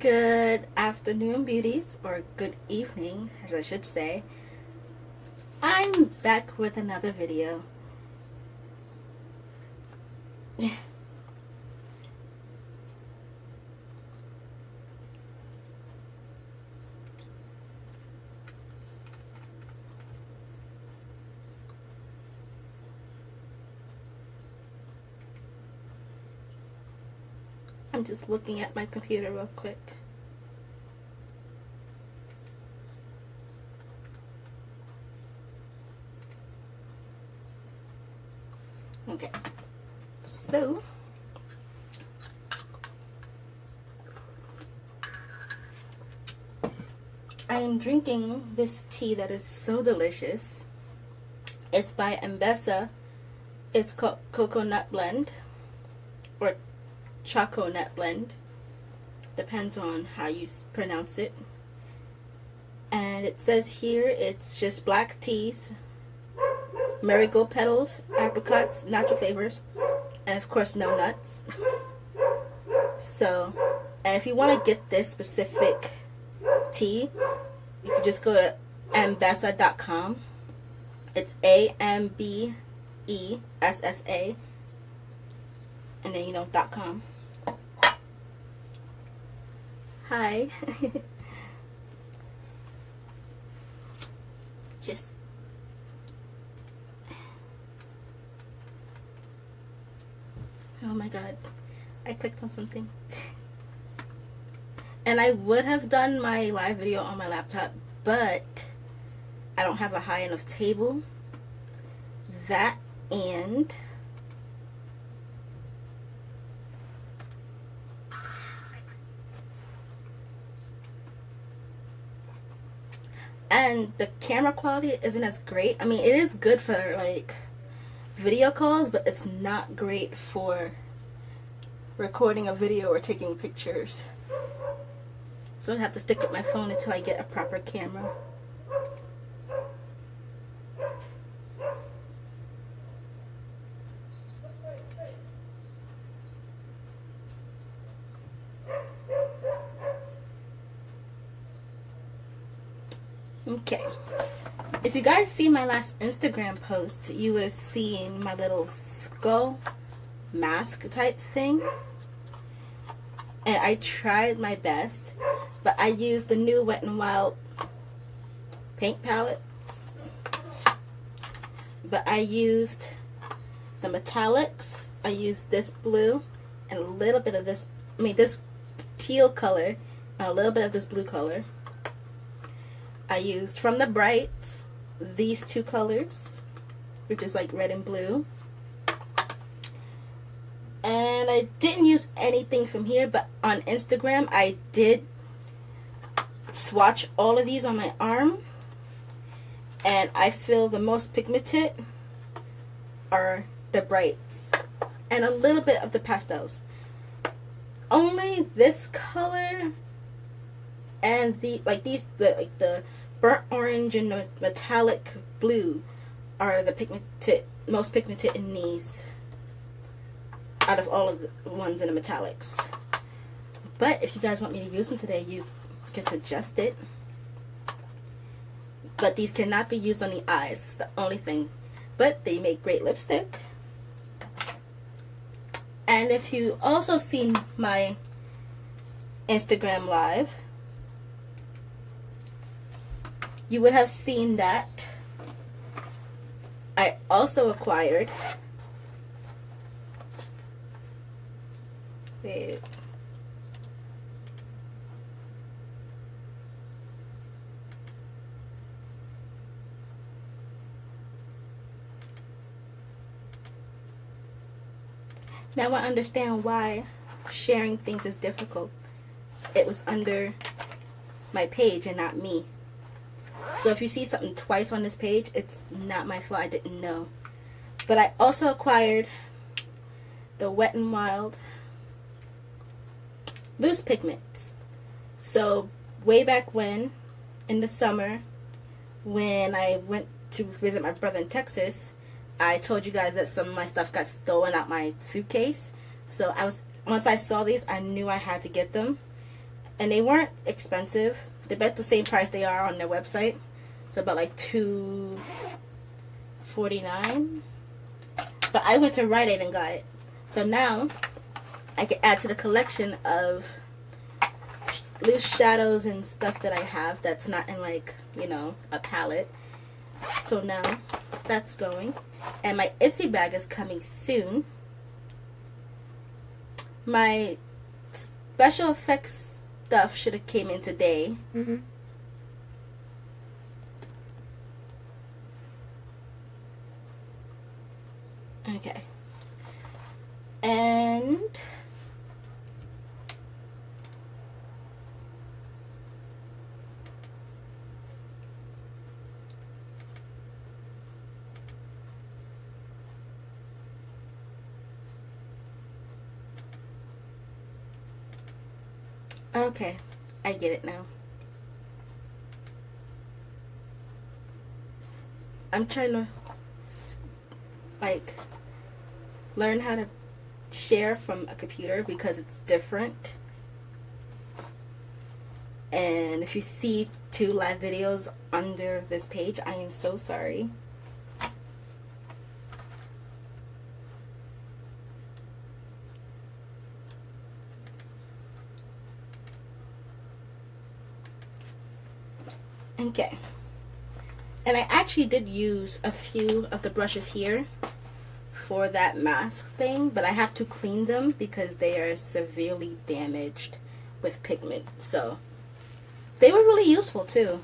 Good afternoon, beauties, or good evening, as I should say. I'm back with another video. I'm just looking at my computer real quick. Okay, so I am drinking this tea that is so delicious. It's by Mbesa. It's called Coconut Blend or Choco Nut Blend, depends on how you pronounce it. And it says here it's just black teas, marigold petals, apricots, natural flavors, and of course no nuts. So, and if you want to get this specific tea, you can just go to ambessa.com. It's AMBESSA, and then .com. Hi. Just oh my god, I clicked on something. And I would have done my live video on my laptop, but I don't have a high enough table. That and the camera quality isn't as great. I mean, it is good for like video calls, but it's not great for recording a video or taking pictures. So I have to stick with my phone until I get a proper camera. Okay, if you guys see my last Instagram post, you would have seen my little skull mask type thing, and I tried my best, but I used the new Wet n Wild paint palettes, but I used the metallics. I used this blue and a little bit of this, this teal color and a little bit of this blue color. I used from the Brights these two colors, which is like red and blue. And I didn't use anything from here, but on Instagram I did swatch all of these on my arm, and I feel the most pigmented are the Brights and a little bit of the pastels. Only this color and the burnt orange and the metallic blue are the most pigmented in these out of all of the ones in the metallics. But if you guys want me to use them today, you can suggest it. But these cannot be used on the eyes. It's the only thing. But they make great lipstick. And if you also seen my Instagram live, you would have seen that I also acquired now I understand why sharing things is difficult. It was under my page and not me. So if you see something twice on this page, it's not my fault. I didn't know. But I also acquired the Wet n Wild loose pigments. So way back when, in the summer, when I went to visit my brother in Texas, I told you guys that some of my stuff got stolen out my suitcase. So once I saw these, I knew I had to get them. and they weren't expensive. They're about the same price they are on their website, so about like $2.49. But I went to Rite Aid and got it, so now I can add to the collection of loose shadows and stuff that I have that's not in, like, you know, a palette. So now that's going, and my Ipsy bag is coming soon. My special effects stuff should have came in today. Okay. And okay, I get it now. I'm trying to, like, learn how to share from a computer because it's different. And if you see 2 live videos under this page, I am so sorry. Okay. And I actually did use a few of the brushes here for that mask thing, but I have to clean them because they are severely damaged with pigment. So they were really useful too,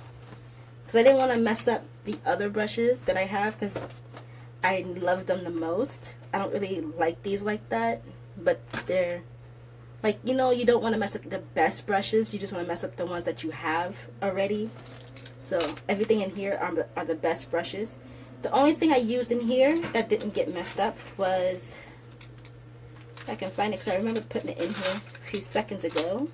because I didn't want to mess up the other brushes that I have because I love them the most. I don't really like these like that, but they're like, you know, you don't want to mess up the best brushes, you just want to mess up the ones that you have already. So everything in here are the best brushes. The only thing I used in here that didn't get messed up was, if I can find it, because I remember putting it in here a few seconds ago.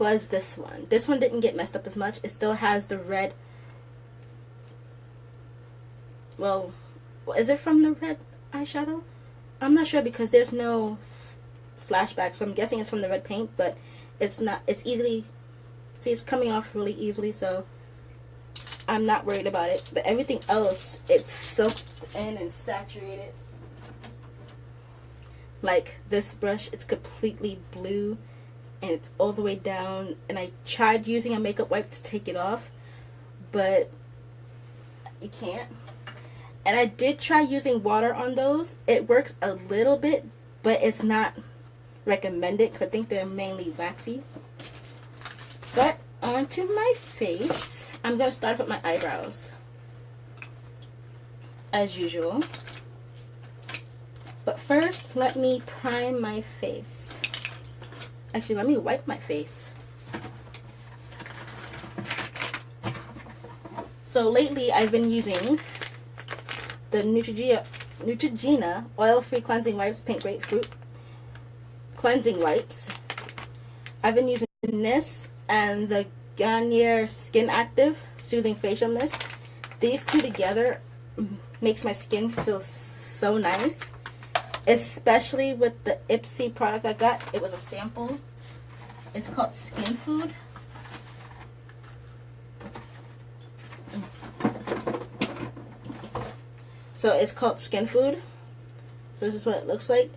Was this one. This one didn't get messed up as much. It still has the red. Well, is it from the red eyeshadow? I'm not sure because there's no flashback, so I'm guessing it's from the red paint, but it's not. It's easily, see, it's coming off really easily, so I'm not worried about it. But everything else, it's soaked in and saturated. Like this brush, it's completely blue and it's all the way down, and I tried using a makeup wipe to take it off, but you can't. And I did try using water on those. It works a little bit, but it's not recommended because I think they're mainly waxy. But onto my face, I'm going to start with my eyebrows as usual. But first, let me prime my face. Actually, let me wipe my face. So lately, I've been using the Neutrogena Oil-Free Cleansing Wipes, Pink Grapefruit Cleansing Wipes. I've been using this and the Garnier Skin Active Soothing Facial Mist. These two together makes my skin feel so nice. Especially with the Ipsy product I got. It was a sample. It's called Skin Food. So it's called Skin Food. So this is what it looks like.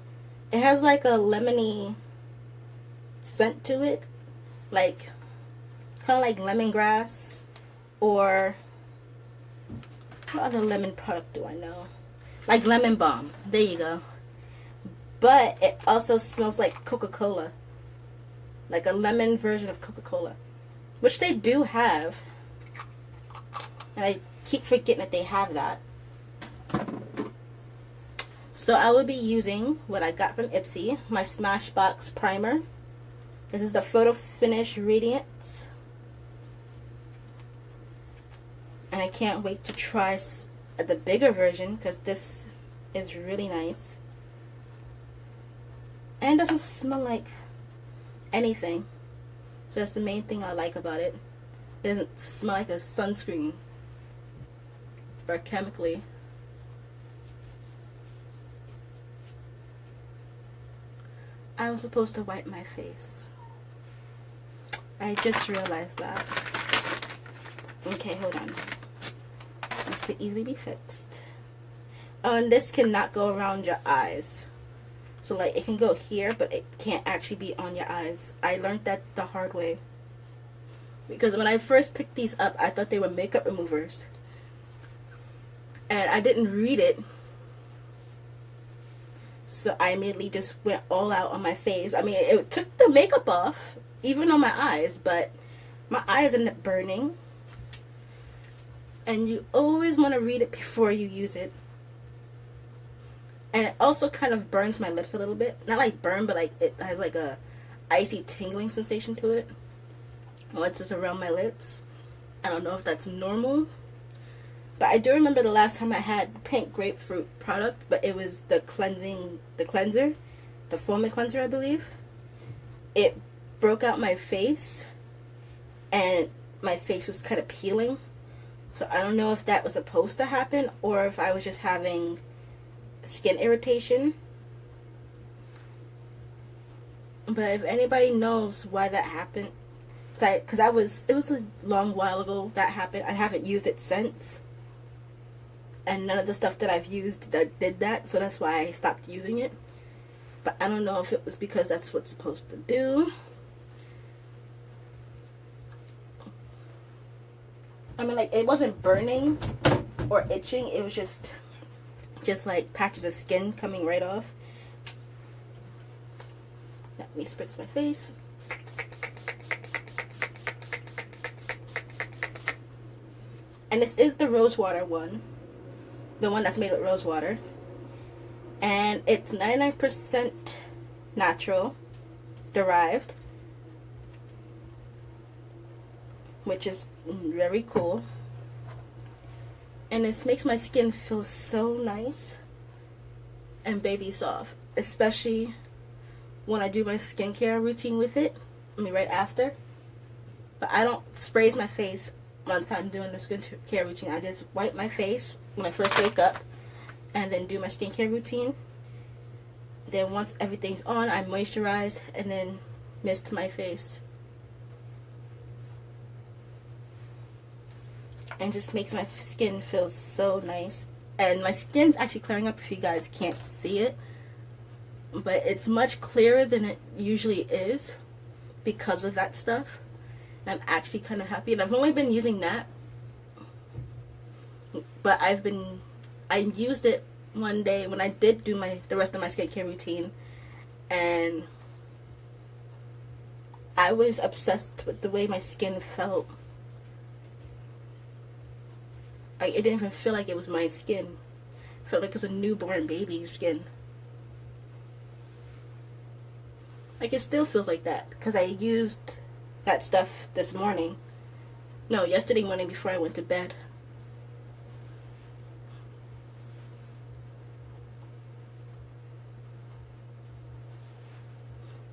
It has like a lemony scent to it. Like, kind of like lemongrass. Or, what other lemon product do I know? Like lemon balm. There you go. But it also smells like Coca-Cola. Like a lemon version of Coca-Cola. Which they do have. And I keep forgetting that they have that. So I will be using what I got from Ipsy. My Smashbox Primer. This is the Photo Finish Radiance. And I can't wait to try the bigger version because this is really nice. And it doesn't smell like anything. So that's the main thing I like about it. It doesn't smell like a sunscreen or chemically. I was supposed to wipe my face. I just realized that. Okay, hold on. This could easily be fixed. Oh, and this cannot go around your eyes. So, like, it can go here, but it can't actually be on your eyes. I learned that the hard way. Because when I first picked these up, I thought they were makeup removers. And I didn't read it. So I immediately just went all out on my face. I mean, it took the makeup off, even on my eyes, but my eyes ended up burning. And you always want to read it before you use it. And it also kind of burns my lips a little bit. Not like burn, but like it has like a icy tingling sensation to it once it's around my lips. I don't know if that's normal. But I do remember the last time I had pink grapefruit product, but it was the cleanser, the foaming cleanser, I believe. It broke out my face, and my face was kind of peeling. So I don't know if that was supposed to happen, or if I was just having skin irritation. But if anybody knows why that happened, because it was a long while ago that happened. I haven't used it since. And none of the stuff that I've used that did that, so that's why I stopped using it. But I don't know if it was because that's what's supposed to do. I mean, like, it wasn't burning or itching. It was just like patches of skin coming right off. Let me spritz my face. And this is the rose water one. The one that's made with rose water. And it's 99% natural, derived, which is very cool. And this makes my skin feel so nice and baby soft, especially when I do my skincare routine with it. I mean, right after. But I don't sprays my face once I'm doing the skincare routine. I just wipe my face when I first wake up and then do my skincare routine. Then once everything's on, I moisturize and then mist my face. And just makes my skin feel so nice. And my skin's actually clearing up if you guys can't see it. But it's much clearer than it usually is because of that stuff. And I'm actually kind of happy. And I've only been using that. But I used it one day when I did do the rest of my skincare routine. And I was obsessed with the way my skin felt. It didn't even feel like it was my skin. It felt like it was a newborn baby's skin. Like, it still feels like that because I used that stuff this morning. No, yesterday morning before I went to bed.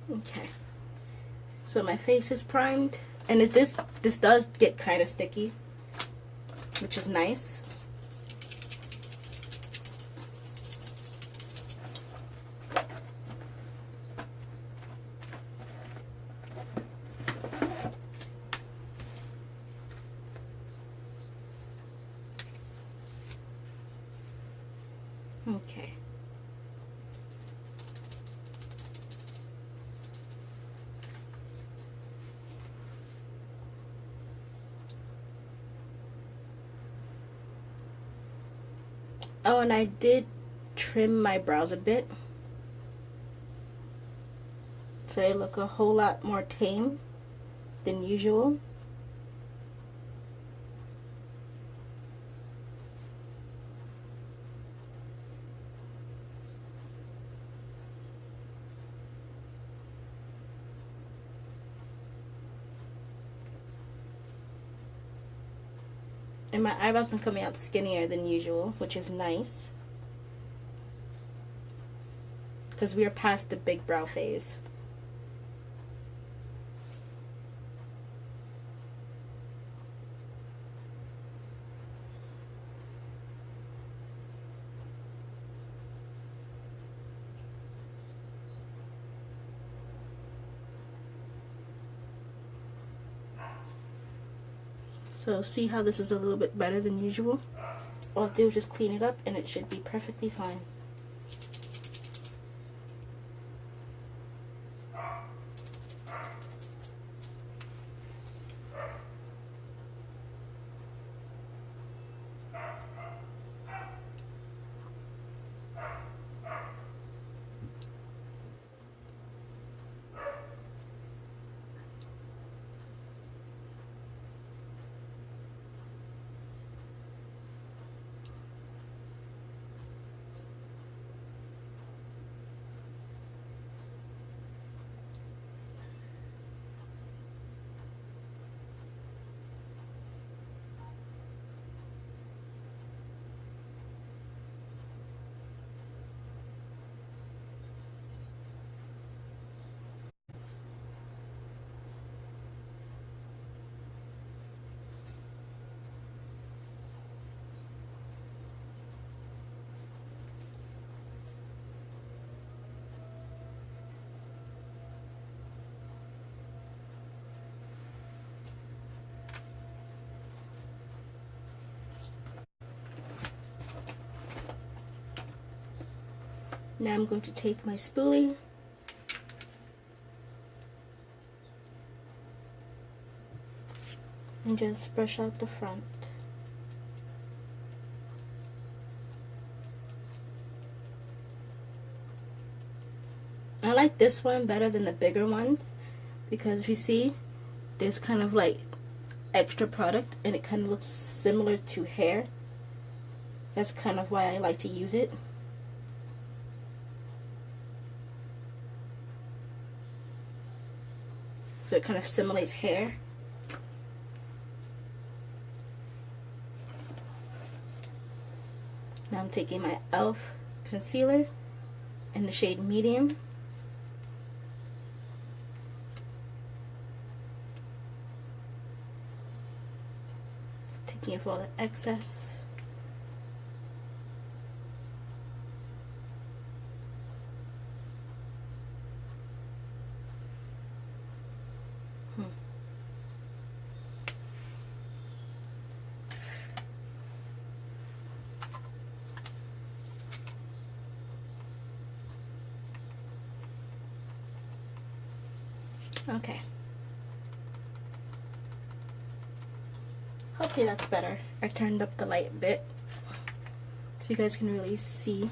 Okay. So my face is primed. And this does get kind of sticky, which is nice. Okay. Oh, and I did trim my brows a bit. So they look a whole lot more tame than usual. And my eyebrows been coming out skinnier than usual, which is nice. Because we are past the big brow phase. So see how this is a little bit better than usual? All I do is just clean it up and it should be perfectly fine. Now I'm going to take my spoolie and just brush out the front. I like this one better than the bigger ones because if you see, there's kind of like extra product and it kind of looks similar to hair. That's kind of why I like to use it. So it kind of simulates hair. Now I'm taking my e.l.f. concealer in the shade medium. Just taking off all the excess. Okay. Hopefully that's better. I turned up the light a bit so you guys can really see.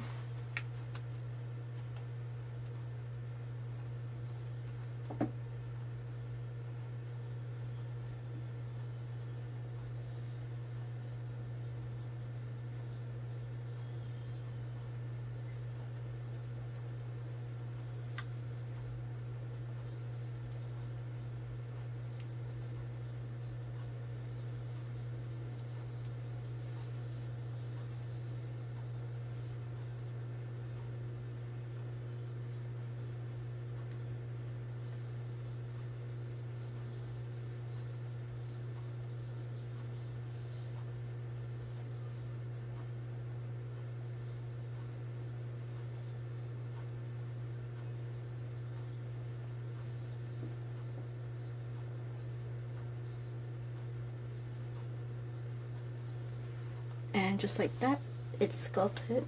And just like that, it's sculpted.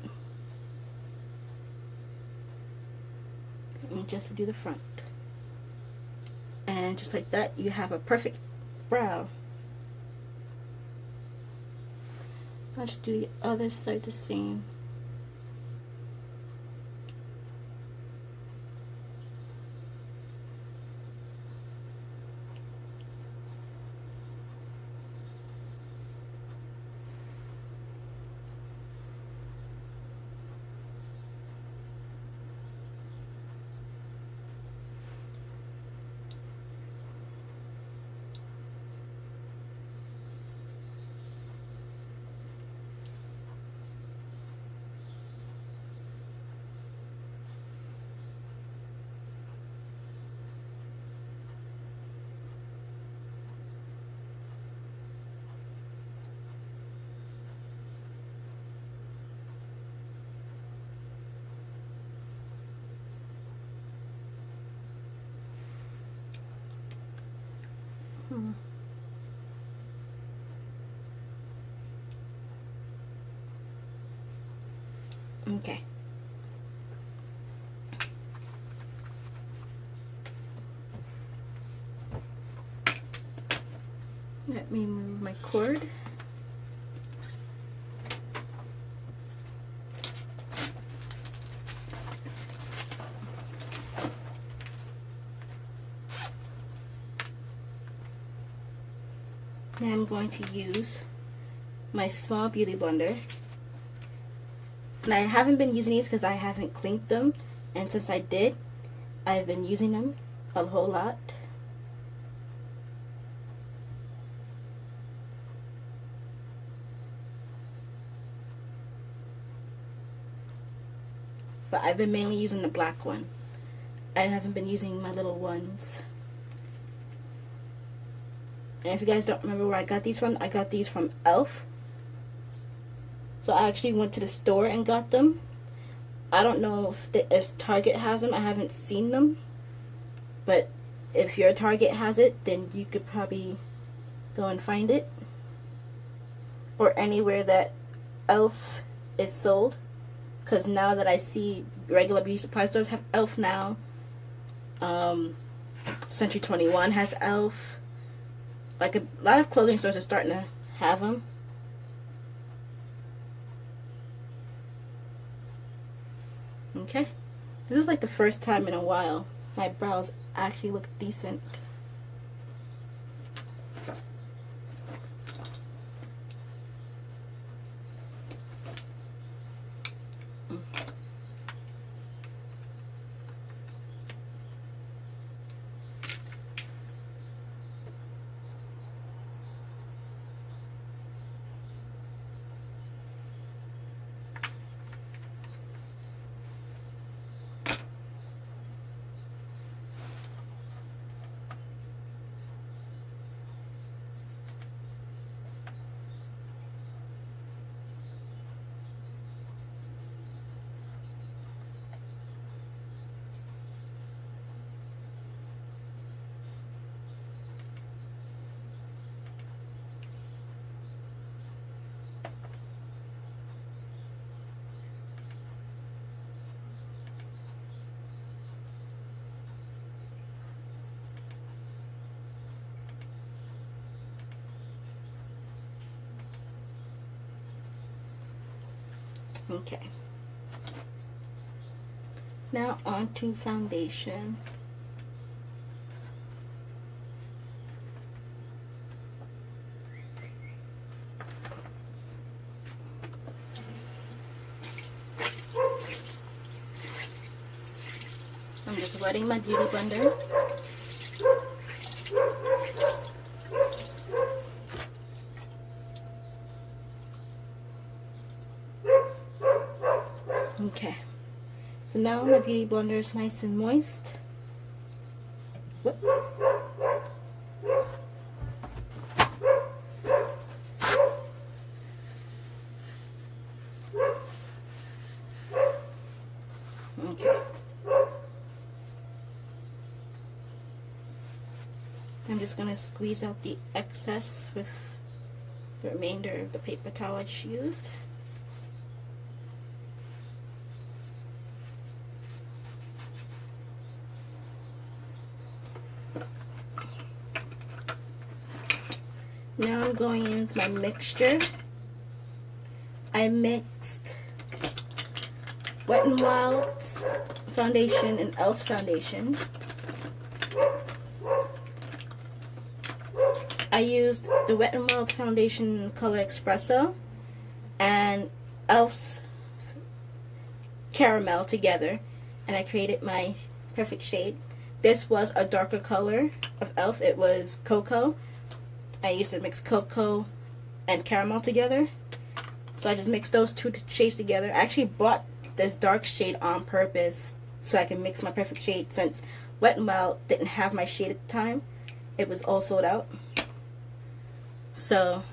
And just to do the front. And just like that, you have a perfect brow. I'll just do the other side the same. Okay. Let me move my cord. Now I'm going to use my small beauty blender. And I haven't been using these because I haven't cleaned them. And since I did, I've been using them a whole lot. But I've been mainly using the black one. I haven't been using my little ones. And if you guys don't remember where I got these from, I got these from e.l.f. So I actually went to the store and got them. I don't know if Target has them. I haven't seen them. But if your Target has it, then you could probably go and find it. Or anywhere that e.l.f. is sold. Because now that I see regular beauty supply stores have e.l.f. now. Century 21 has e.l.f. Like a lot of clothing stores are starting to have them. Okay. This is like the first time in a while my brows actually look decent. Okay. Now on to foundation. I'm just wetting my beauty blender. Okay. So now my beauty blender is nice and moist. Whoops. Okay. I'm just going to squeeze out the excess with the remainder of the paper towel I just used. Now I'm going in with my mixture. I mixed Wet n Wild's foundation and e.l.f.'s foundation. I used the Wet n Wild foundation color Espresso and e.l.f.'s caramel together, and I created my perfect shade. This was a darker color of e.l.f. It was cocoa. I used to mix cocoa and caramel together. So I just mixed those two shades together. I actually bought this dark shade on purpose so I can mix my perfect shade, since Wet n Wild didn't have my shade at the time. It was all sold out. So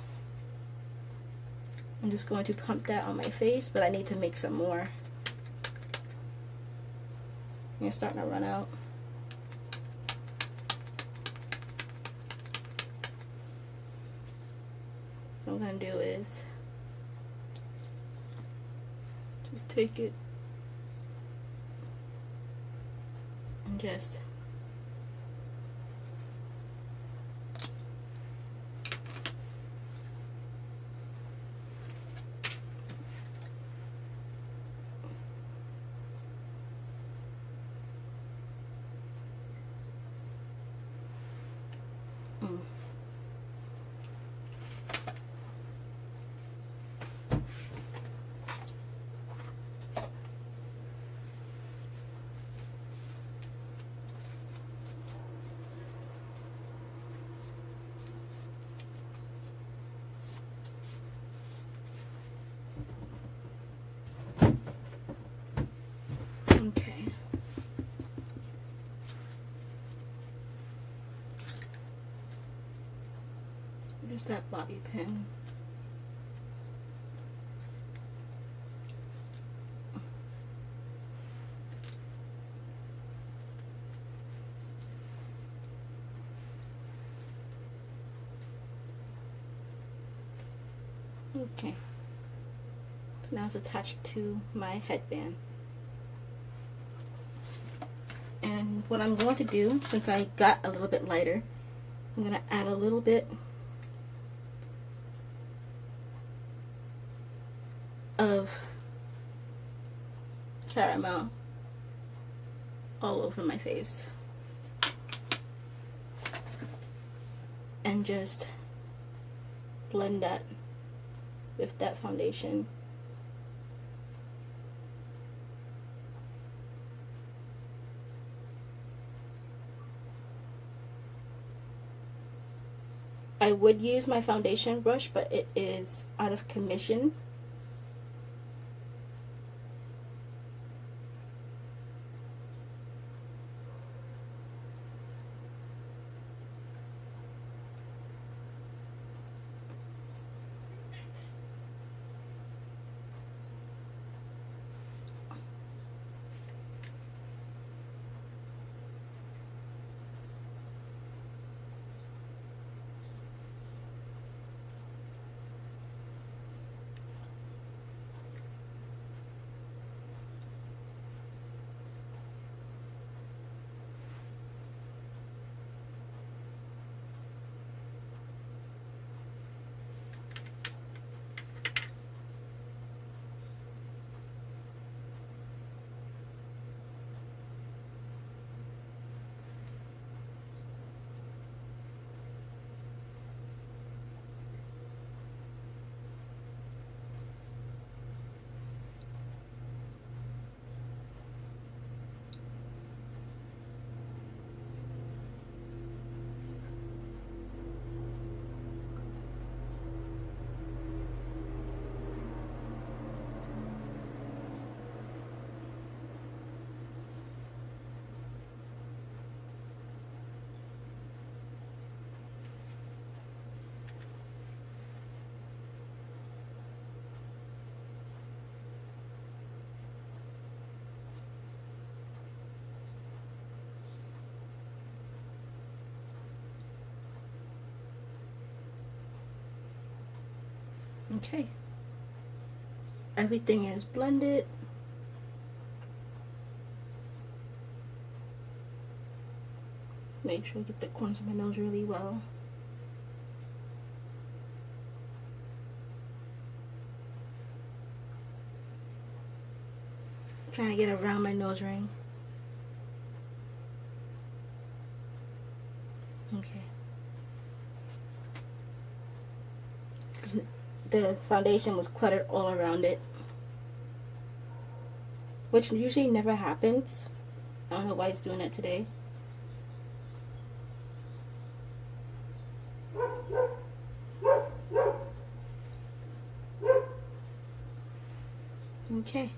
I'm just going to pump that on my face, but I need to make some more. It's starting to run out. So what I'm going to do is Just take it and just okay. Just that bobby pin. Okay. So now it's attached to my headband. And what I'm going to do, since I got a little bit lighter, I'm going to add a little bit of caramel all over my face. And just blend that with that foundation. I would use my foundation brush, but it is out of commission. Okay. Everything is blended. Make sure I get the corners of my nose really well. I'm trying to get around my nose ring. Okay. The foundation was cluttered all around it, which usually never happens. I don't know why it's doing that today. Okay.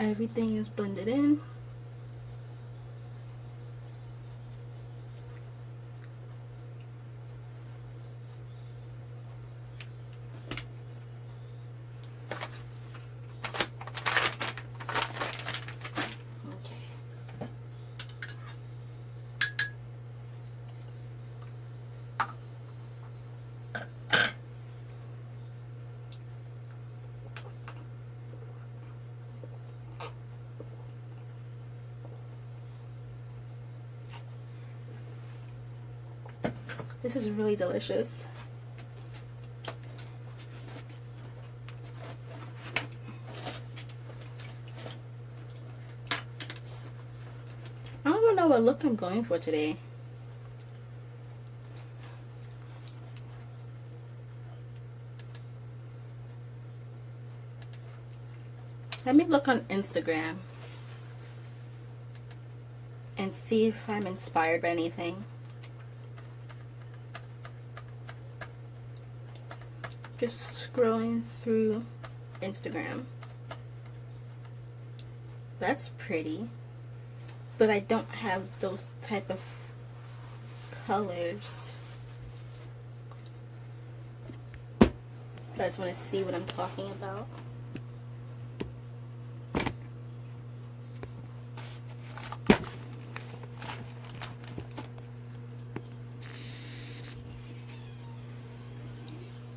Everything is blended in. This is really delicious. I don't even know what look I'm going for today. Let me look on Instagram and see if I'm inspired by anything. Just scrolling through Instagram. That's pretty, but I don't have those type of colors. I just want to see what I'm talking about.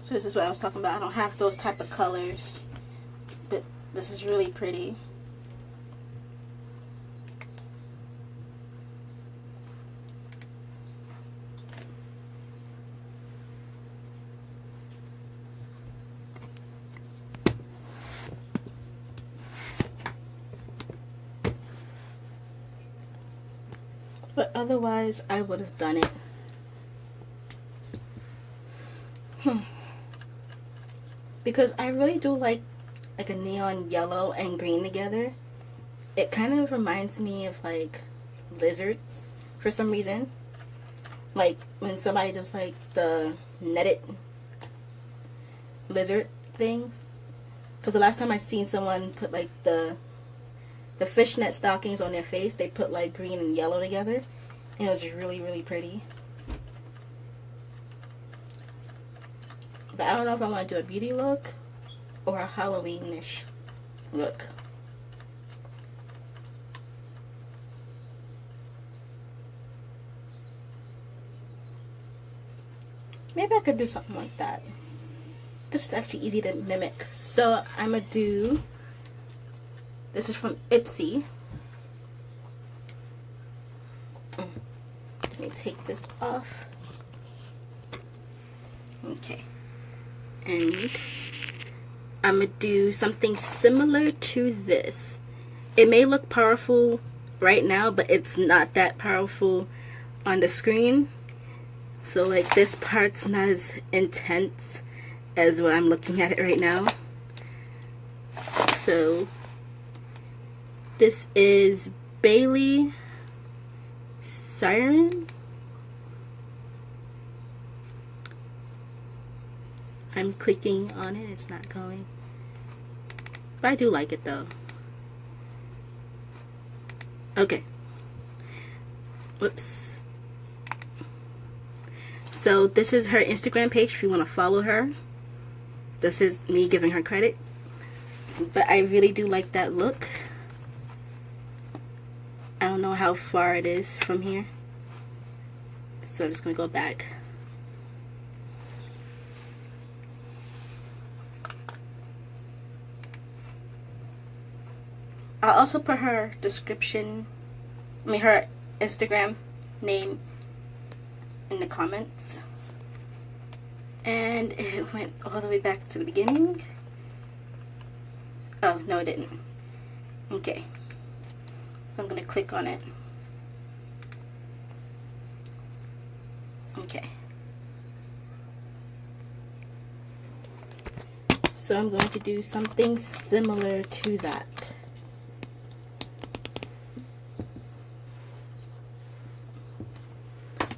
So this is what I was talking about. I don't have those type of colors, but this is really pretty. But otherwise, I would have done it. Because I really do like a neon yellow and green together. It kind of reminds me of like lizards for some reason. Like when somebody does like the netted lizard thing. Because the last time I seen someone put like the fishnet stockings on their face, they put like green and yellow together. And it was really, really pretty. But I don't know if I want to do a beauty look or a Halloween-ish look. Maybe I could do something like that. This is actually easy to mimic. So I'm going to do, this is from Ipsy. Let me take this off. Okay. And I'm going to do something similar to this. It may look powerful right now, but it's not that powerful on the screen. So like this part's not as intense as what I'm looking at it right now. So this is Bailey Siren. I'm clicking on it, it's not going. But I do like it though. Okay. Whoops. So this is her Instagram page if you want to follow her. This is me giving her credit. But I really do like that look. I don't know how far it is from here. So I'm just going to go back. I'll also put her description, her Instagram name in the comments. And it went all the way back to the beginning. Oh, no it didn't. Okay. So I'm going to click on it. Okay. So I'm going to do something similar to that.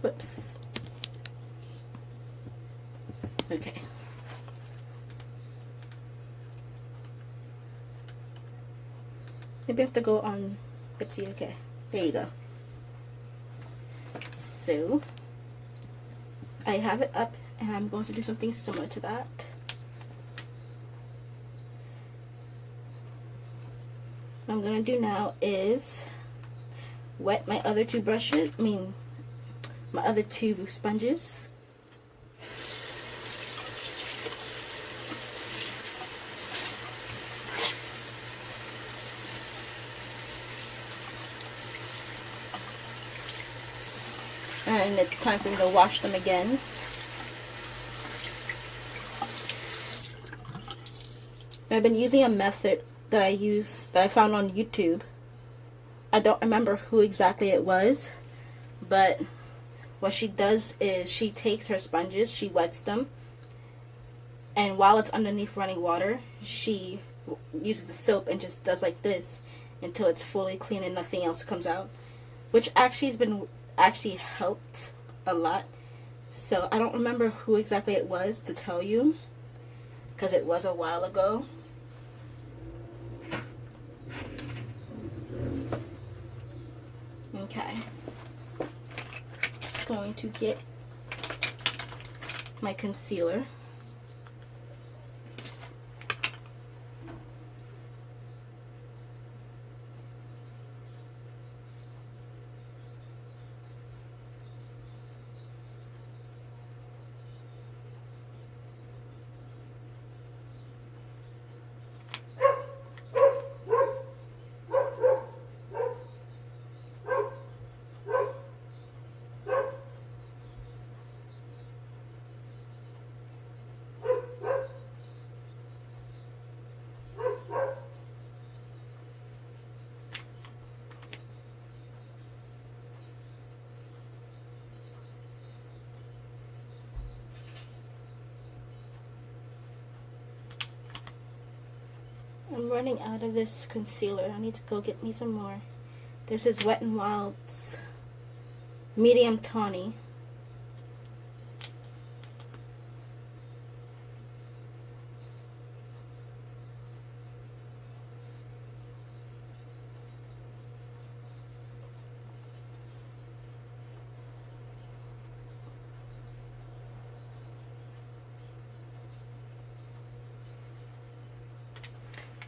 Whoops. Okay. Maybe I have to go on Ipsy. Okay. There you go. So I have it up and I'm going to do something similar to that. What I'm going to do now is wet my other two brushes, my other two sponges. and it's time for me to wash them again. I've been using a method that I found on YouTube. I don't remember who exactly it was, but what she does is she takes her sponges, she wets them, and while it's underneath running water, she uses the soap and just does like this until it's fully clean and nothing else comes out, which actually helped a lot. So I don't remember who exactly it was to tell you, because it was a while ago. Okay, just going to get my concealer. I'm running out of this concealer. I need to go get me some more. This is Wet n Wild's Medium Tawny.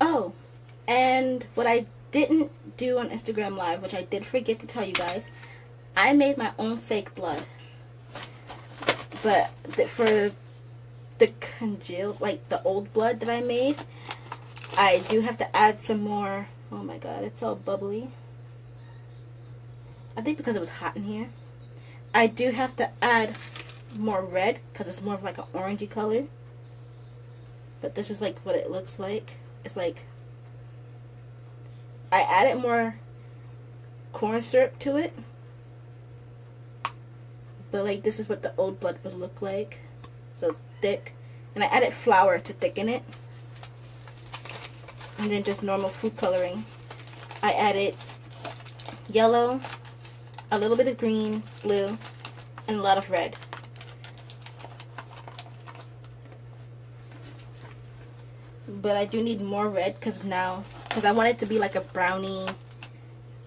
Oh, and what I didn't do on Instagram Live, which I did forget to tell you guys, I made my own fake blood. But for the congealed, like the old blood that I made, I do have to add some more. Oh my god, it's all bubbly. I think because it was hot in here. I do have to add more red because it's more of like an orangey color. But this is like what it looks like. It's like I added more corn syrup to it, but like this is what the old blood would look like. So it's thick, and I added flour to thicken it, and then just normal food coloring. I added yellow, a little bit of green, blue, and a lot of red. But I do need more red because I want it to be like a brownie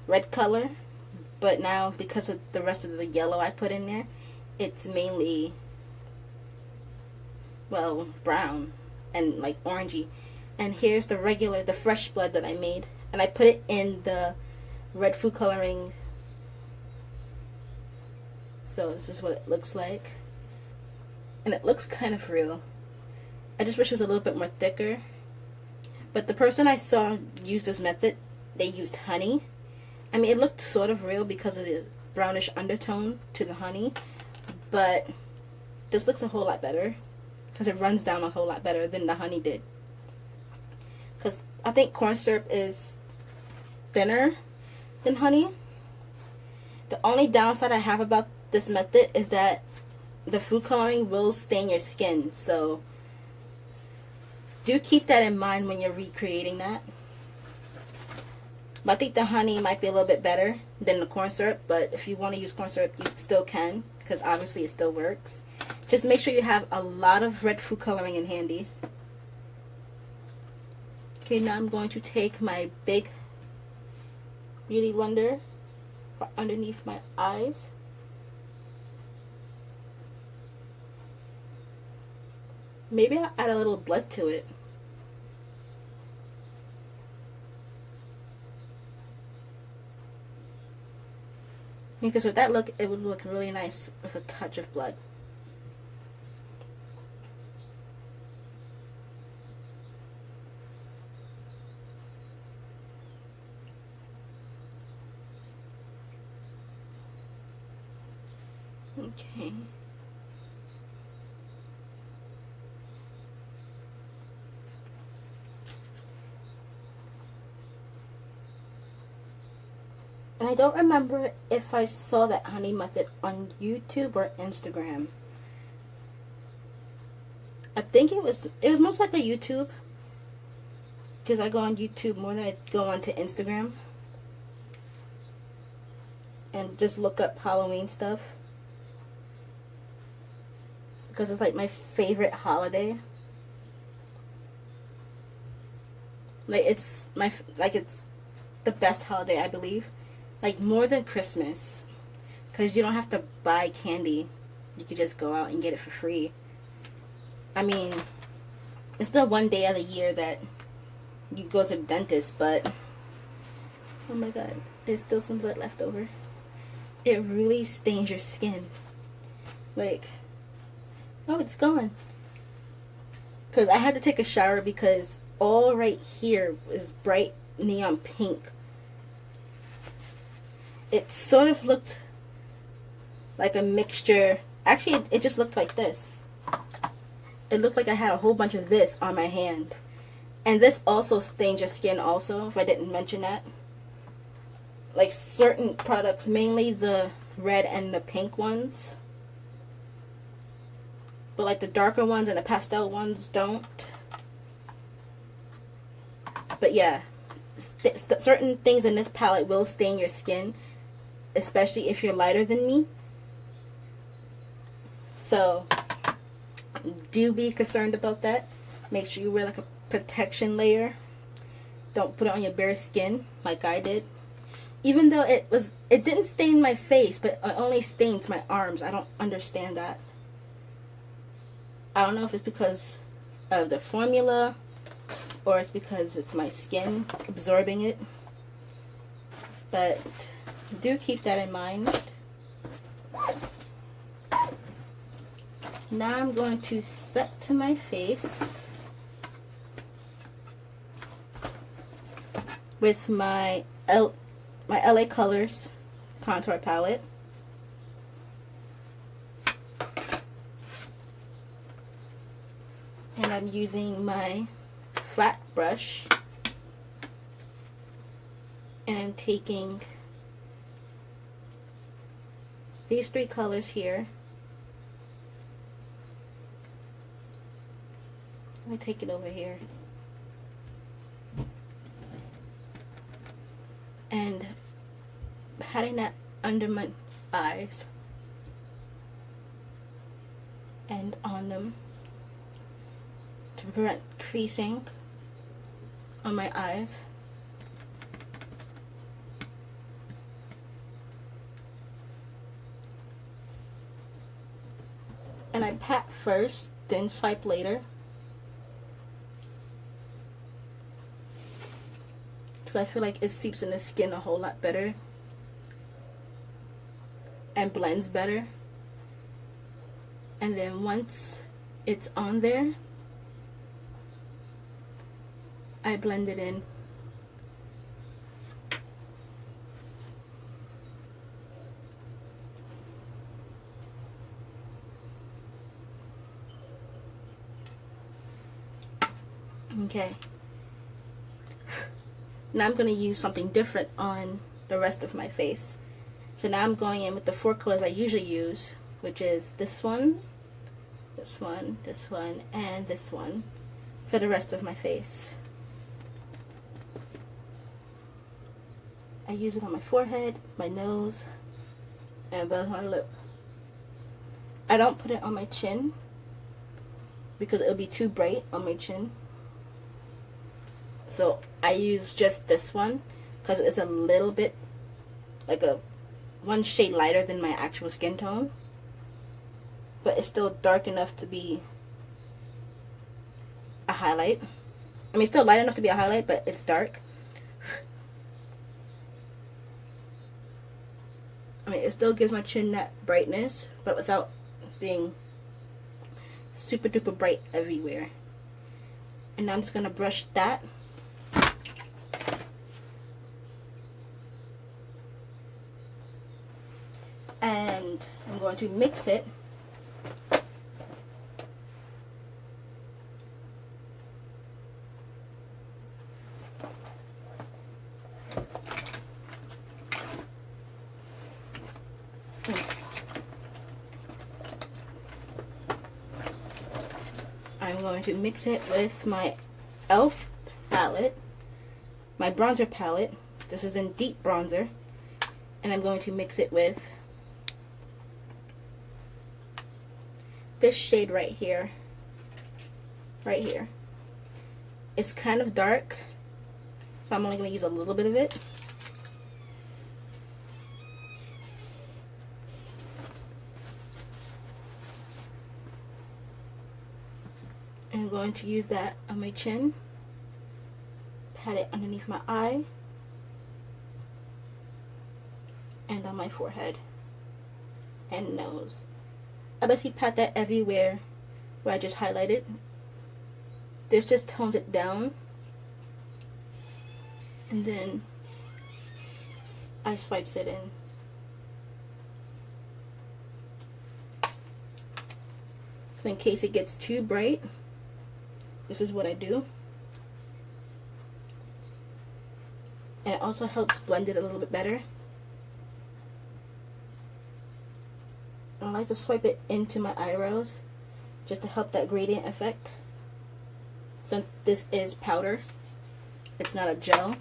red color. But now, because of the rest of the yellow I put in there, it's mainly, well, brown and like orangey. And here's the fresh blood that I made. And I put it in the red food coloring. So this is what it looks like. And it looks kind of real. I just wish it was a little bit more thicker. But the person I saw use this method, they used honey. I mean, it looked sort of real because of the brownish undertone to the honey. But this looks a whole lot better because it runs down a whole lot better than the honey did. Because I think corn syrup is thinner than honey. The only downside I have about this method is that the food coloring will stain your skin. So do keep that in mind when you're recreating that. But I think the honey might be a little bit better than the corn syrup. But if you want to use corn syrup, you still can, because obviously it still works. Just make sure you have a lot of red food coloring in handy. Okay, now I'm going to take my big beauty blender underneath my eyes. Maybe I'll add a little blood to it. Because with that look, it would look really nice with a touch of blood. Okay. And I don't remember if I saw that honey method on YouTube or Instagram. I think it was most likely YouTube, because I go on YouTube more than I go onto Instagram and just look up Halloween stuff, because it's like my favorite holiday. Like it's the best holiday, I believe. Like more than Christmas, because you don't have to buy candy. You could just go out and get it for free. I mean, it's the one day of the year that you go to the dentist, but oh my god, there's still some blood left over. It really stains your skin. Like, oh, it's gone. Because I had to take a shower because all right here is bright neon pink. It sort of looked like a mixture. Actually, it just looked like this. It looked like I had a whole bunch of this on my hand. And this also stains your skin also, if I didn't mention that. Like certain products, mainly the red and the pink ones. But like the darker ones and the pastel ones don't. But yeah, certain things in this palette will stain your skin, especially if you're lighter than me. So do be concerned about that. Make sure you wear like a protection layer. Don't put it on your bare skin like I did. Even though it didn't stain my face, but it only stains my arms. I don't understand that. I don't know if it's because of the formula or it's because it's my skin absorbing it. But do keep that in mind. Now I'm going to set to my face with my LA Colors contour palette. And I'm using my flat brush. And I'm taking these three colors here. Let me take it over here. And patting that under my eyes and on them to prevent creasing on my eyes. And I pat first, then swipe later. I feel like it seeps in the skin a whole lot better and blends better. And then once it's on there, I blend it in. Okay. Now I'm going to use something different on the rest of my face. So now I'm going in with the four colors I usually use, which is this one, this one, this one, and this one for the rest of my face. I use it on my forehead, my nose, and above my lip. I don't put it on my chin because it'll be too bright on my chin. So I use just this one because it's a little bit like one shade lighter than my actual skin tone, but it's still dark enough to be a highlight. I mean, still light enough to be a highlight, but it's dark. I mean, it still gives my chin that brightness, but without being super duper bright everywhere. And now I'm just gonna brush that. And I'm going to mix it. I'm going to mix it with my e.l.f. palette, my bronzer palette. This is in deep bronzer. And I'm going to mix it with this shade right here. Right here. It's kind of dark, so I'm only going to use a little bit of it. I'm going to use that on my chin, pat it underneath my eye, and on my forehead and nose. I basically pat that everywhere where I just highlighted. This just tones it down, and then I swipes it in. So in case it gets too bright, this is what I do. And it also helps blend it a little bit better. And I like to swipe it into my eyebrows just to help that gradient effect. Since this is powder, it's not a gel.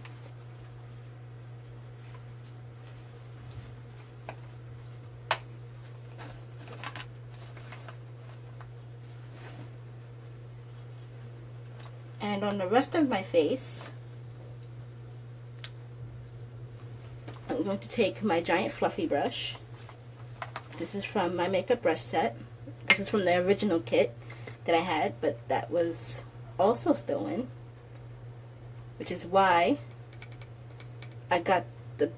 And on the rest of my face, I'm going to take my giant fluffy brush. This is from my makeup brush set. This is from the original kit that I had, but that was also stolen, which is why I got the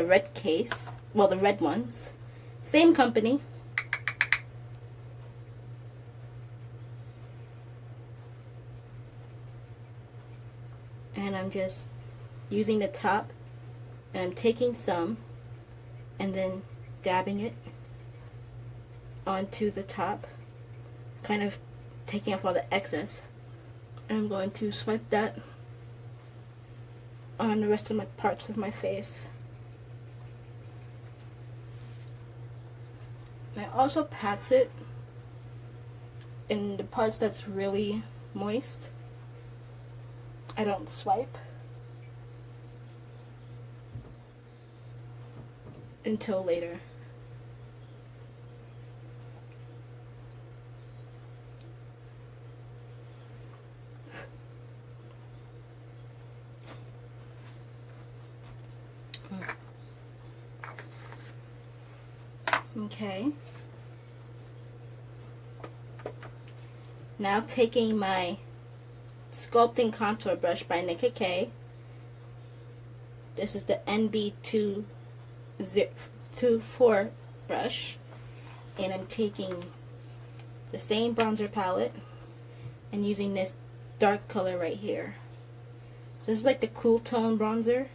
red case, well, the red ones, same company. And I'm just using the top, and I'm taking some and then dabbing it onto the top, kind of taking off all the excess. And I'm going to swipe that on the rest of my parts of my face. And I also pats it in the parts that's really moist. I don't swipe until later. Okay. Now taking my Sculpting Contour Brush by Nicka K. This is the NB224 brush. And I'm taking the same bronzer palette and using this dark color right here. This is like the cool tone bronzer.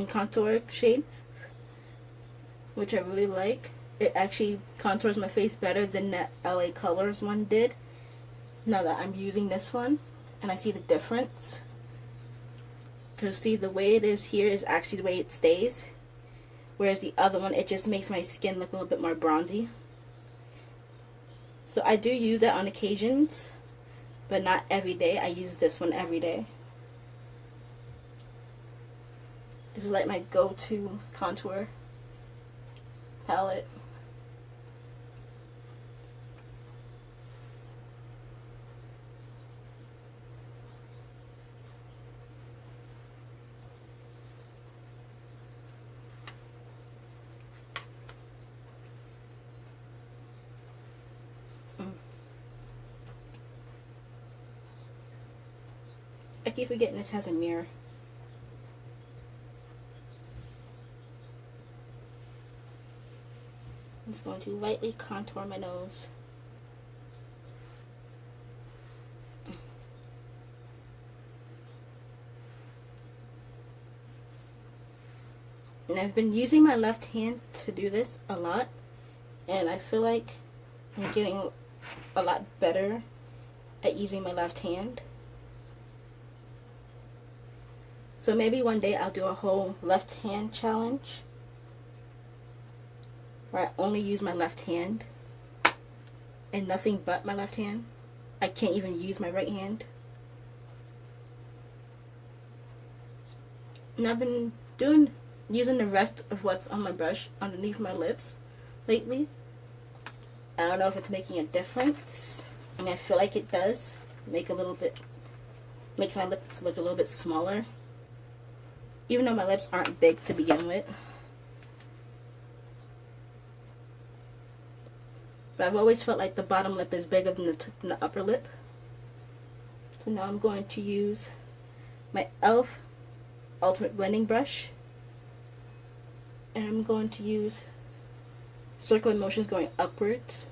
Contour shade, which I really like. It actually contours my face better than that LA Colors one did. Now that I'm using this one, and I see the difference. Because see, the way it is here is actually the way it stays. Whereas the other one, it just makes my skin look a little bit more bronzy. So I do use that on occasions, but not every day. I use this one every day. This is like my go-to contour palette. I keep forgetting this has a mirror. I'm just going to lightly contour my nose. And I've been using my left hand to do this a lot, and I feel like I'm getting a lot better at using my left hand. So maybe one day I'll do a whole left hand challenge where I only use my left hand and nothing but my left hand. I can't even use my right hand. And I've been using the rest of what's on my brush underneath my lips lately. I don't know if it's making a difference. I mean, I feel like it does. Makes my lips look a little bit smaller. Even though my lips aren't big to begin with. But I've always felt like the bottom lip is bigger than the upper lip. So now I'm going to use my e.l.f. Ultimate Blending Brush. And I'm going to use circular motions going upwards.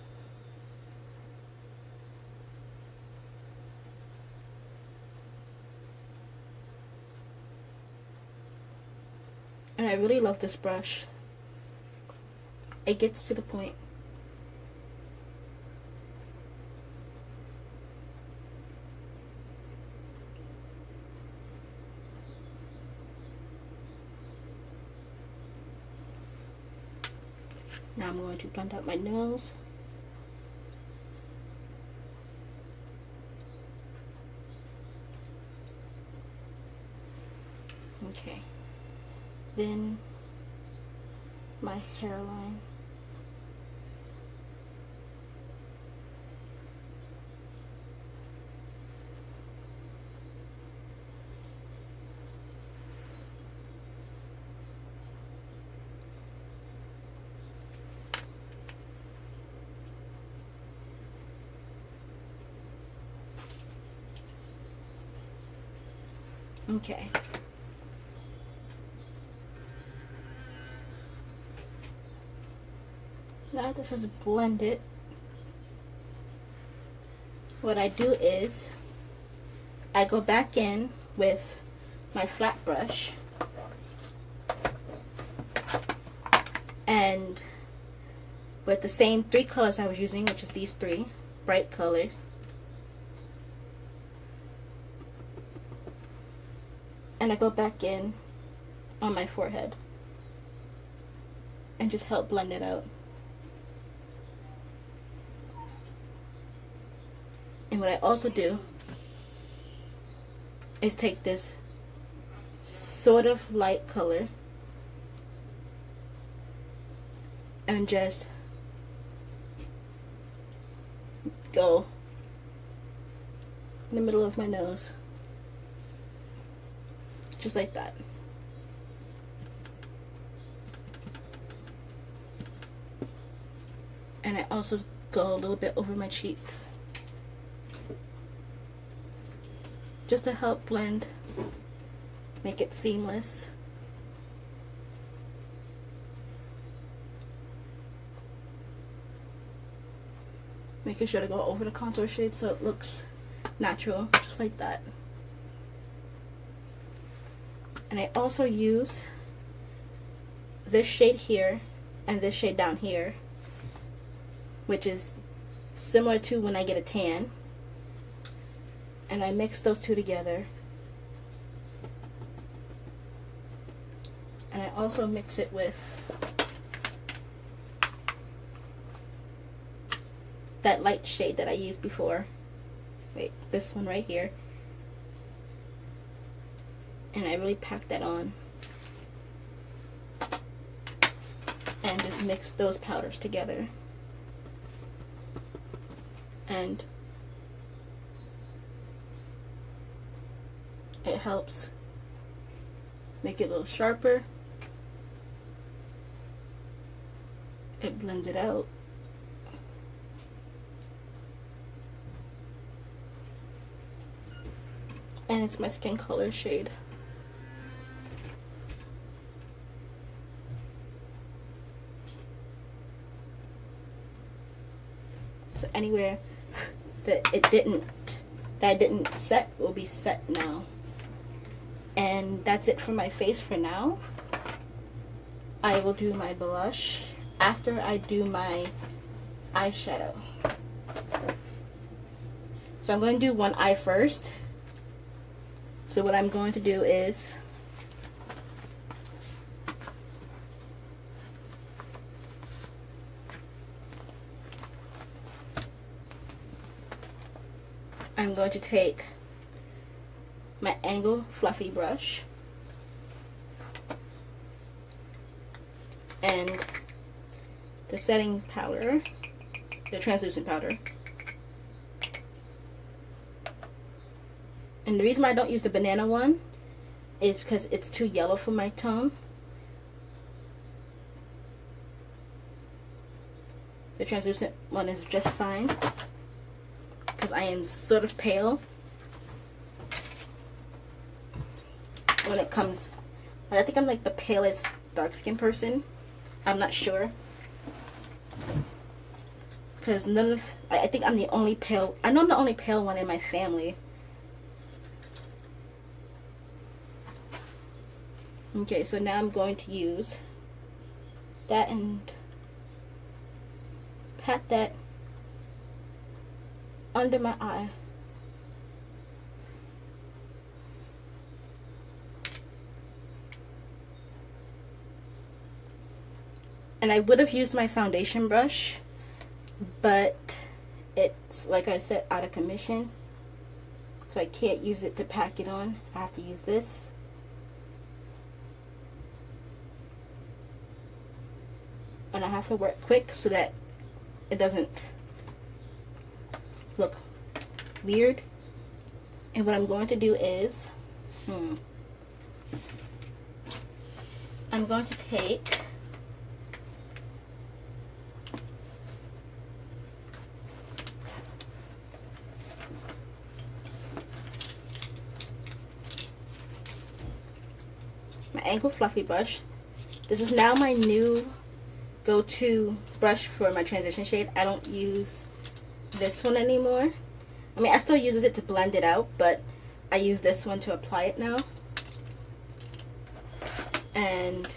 And I really love this brush. It gets to the point. Now I'm going to blend out my nose. Okay. Then my hairline. Okay. Now this is blended. What I do is I go back in with my flat brush and with the same 3 colors I was using, which is these 3 bright colors, and I go back in on my forehead and just help blend it out. And what I also do is take this sort of light color and just go in the middle of my nose, just like that. And I also go a little bit over my cheeks, just to help blend, make it seamless. Making sure to go over the contour shade so it looks natural, just like that. And I also use this shade here and this shade down here, which is similar to when I get a tan. And I mix those two together. And I also mix it with that light shade that I used before. Wait, this one right here. And I really pack that on. And just mix those powders together. And it helps make it a little sharper. It blends it out. And it's my skin color shade. So anywhere that I didn't set will be set now. And that's it for my face for now. I will do my blush after I do my eyeshadow. So I'm going to do one eye first. So what I'm going to do is I'm going to take my Angle Fluffy brush and the setting powder, the translucent powder. And the reason why I don't use the banana one is because it's too yellow for my tone. The translucent one is just fine because I am sort of pale when it comes, I think I'm like the palest dark skin person. I'm not sure because I think I'm the only pale, I know I'm the only pale one in my family. Okay, so now I'm going to use that and pat that under my eye. And I would have used my foundation brush, but it's, like I said, out of commission. So I can't use it to pack it on. I have to use this. And I have to work quick so that it doesn't look weird. And what I'm going to do is, I'm going to take my Angle Fluffy brush. This is now my new go-to brush for my transition shade. I don't use this one anymore. I mean, I still use it to blend it out, but I use this one to apply it now. And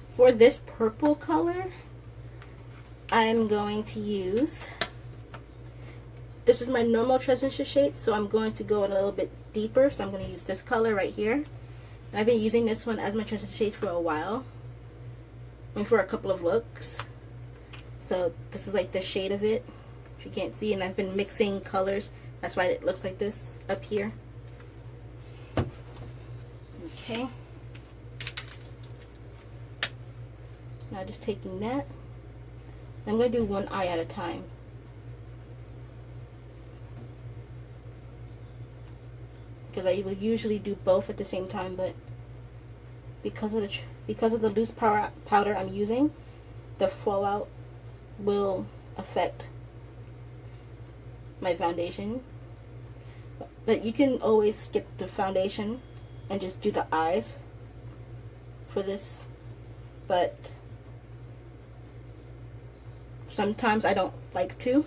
for this purple color, I'm going to use, this is my normal transition shade, so I'm going to go a little bit deeper. So I'm going to use this color right here. And I've been using this one as my transition shade for a while. I mean, for a couple of looks. So this is like the shade of it, if you can't see, and I've been mixing colors. That's why it looks like this up here. Okay. Now just taking that. I'm going to do one eye at a time. Because I would usually do both at the same time, but because of the loose powder I'm using, the fallout will affect my foundation. But you can always skip the foundation and just do the eyes for this. But sometimes I don't like to.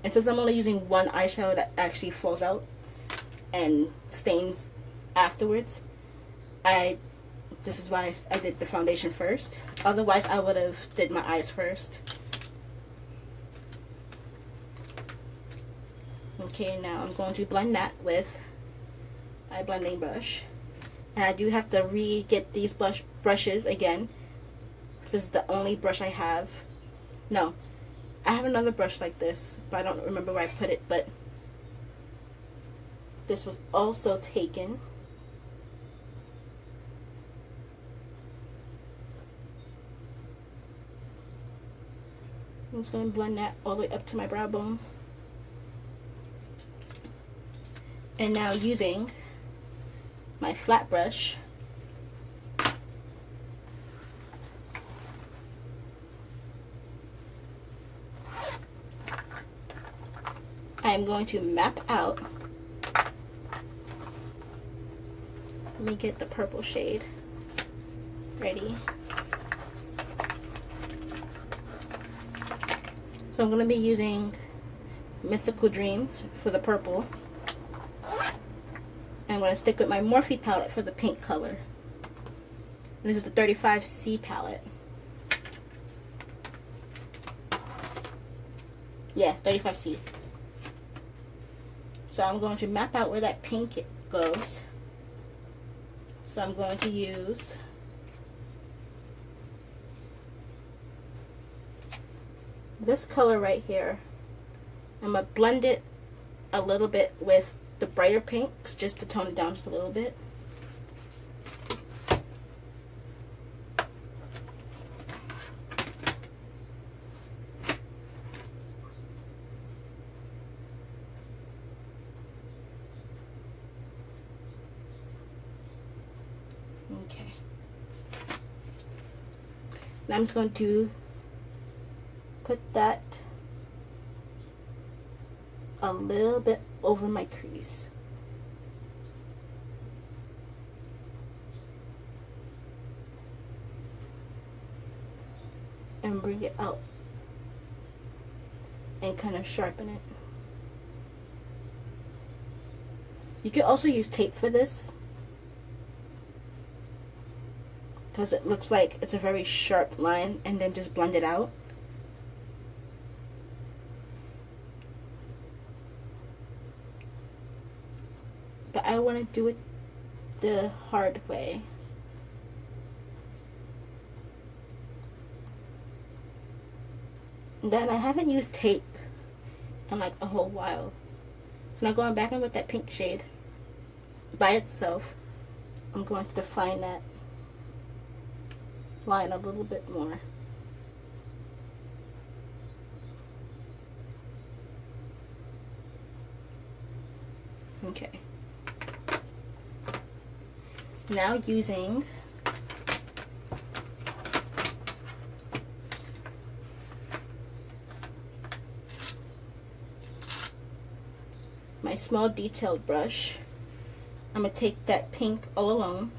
And since I'm only using one eyeshadow that actually falls out and stains afterwards, this is why I did the foundation first. Otherwise, I would have did my eyes first. Okay, now I'm going to blend that with my blending brush. And I do have to re-get these brushes again. This is the only brush I have. No, I have another brush like this, but I don't remember where I put it, but this was also taken. I'm just going to blend that all the way up to my brow bone. And now using my flat brush, I am going to map out. Let me get the purple shade ready. So I'm going to be using Mythical Dreams for the purple. I'm going to stick with my Morphe palette for the pink color. This is the 35C palette. Yeah, 35C. So I'm going to map out where that pink goes. So I'm going to use this color right here. I'm going to blend it a little bit with the brighter pinks just to tone it down just a little bit. Okay. Now I'm just going to put that a little bit over my crease. And bring it out and kind of sharpen it. You could also use tape for this, because it looks like it's a very sharp line, and then just blend it out. But I want to do it the hard way. And then I haven't used tape in like a whole while. So now going back in with that pink shade by itself, I'm going to define that line a little bit more. Okay. Now using my small detailed brush, I'm going to take that pink all alone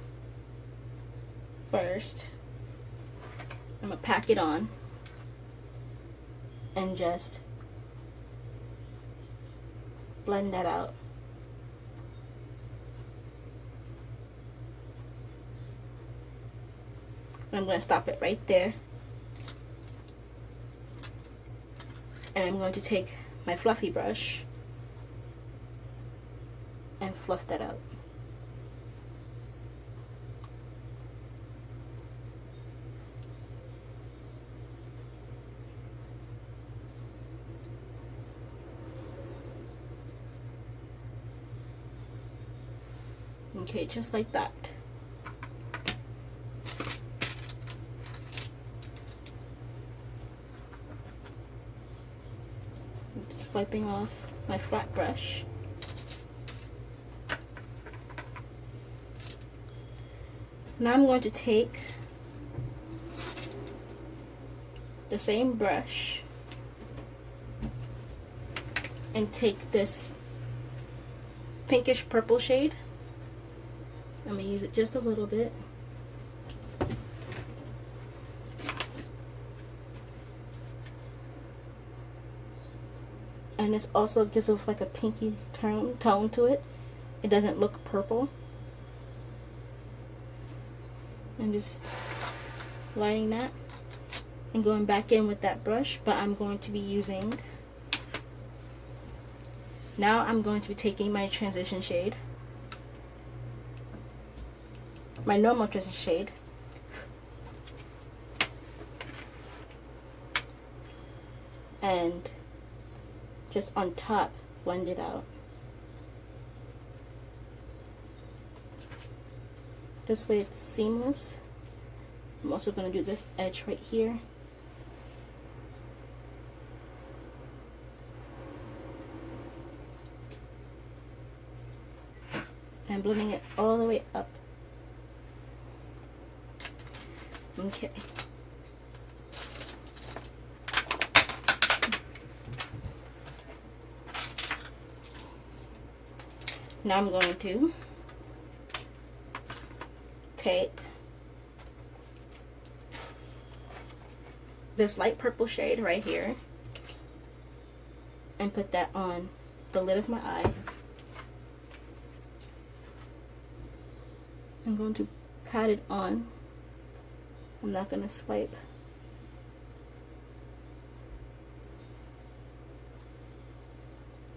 first. I'm going to pack it on and just blend that out. I'm going to stop it right there. And I'm going to take my fluffy brush and fluff that out. Okay, just like that. I'm just wiping off my flat brush. Now I'm going to take the same brush and take this pinkish purple shade. I'm going to use it just a little bit. And this also gives off like a pinky tone to it. It doesn't look purple. I'm just lining that and going back in with that brush, but I'm going to be using, now I'm going to be taking my transition shade, my normal transition shade, and just on top blend it out. This way it's seamless. I'm also going to do this edge right here. And blending it all the way up. Okay. Now I'm going to take this light purple shade right here and put that on the lid of my eye. I'm going to pat it on. I'm not going to swipe.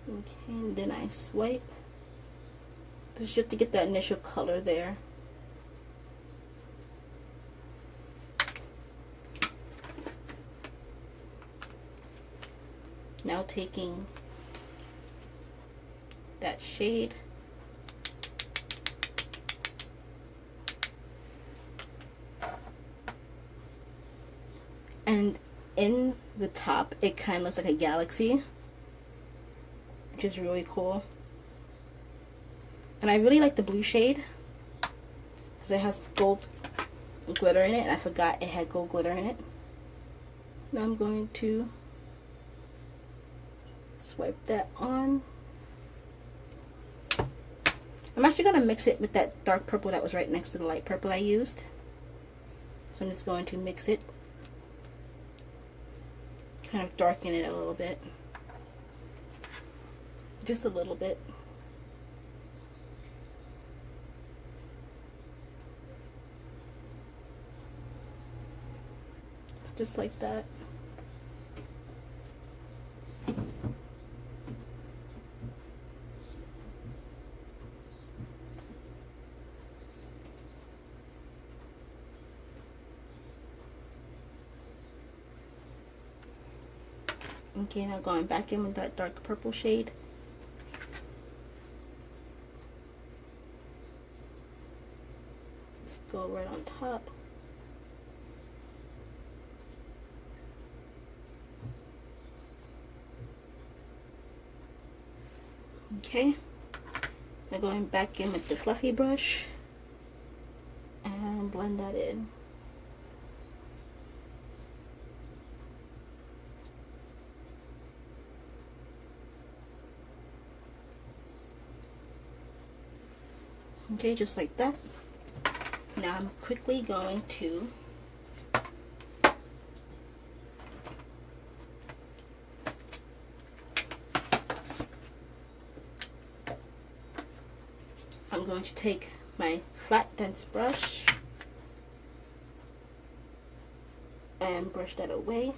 Okay, and then I swipe. This is just to get that initial color there. Now taking that shade and in the top it kind of looks like a galaxy, which is really cool. And I really like the blue shade because it has gold glitter in it, and I forgot it had gold glitter in it. Now I'm going to swipe that on. I'm actually going to mix it with that dark purple that was right next to the light purple I used. So I'm just going to mix it, kind of darken it a little bit. Just a little bit. Just like that. Okay, now going back in with that dark purple shade. Just go right on top. Okay, now going back in with the fluffy brush and blend that in. Okay, just like that. Now I'm quickly going to take my flat dense brush and brush that away.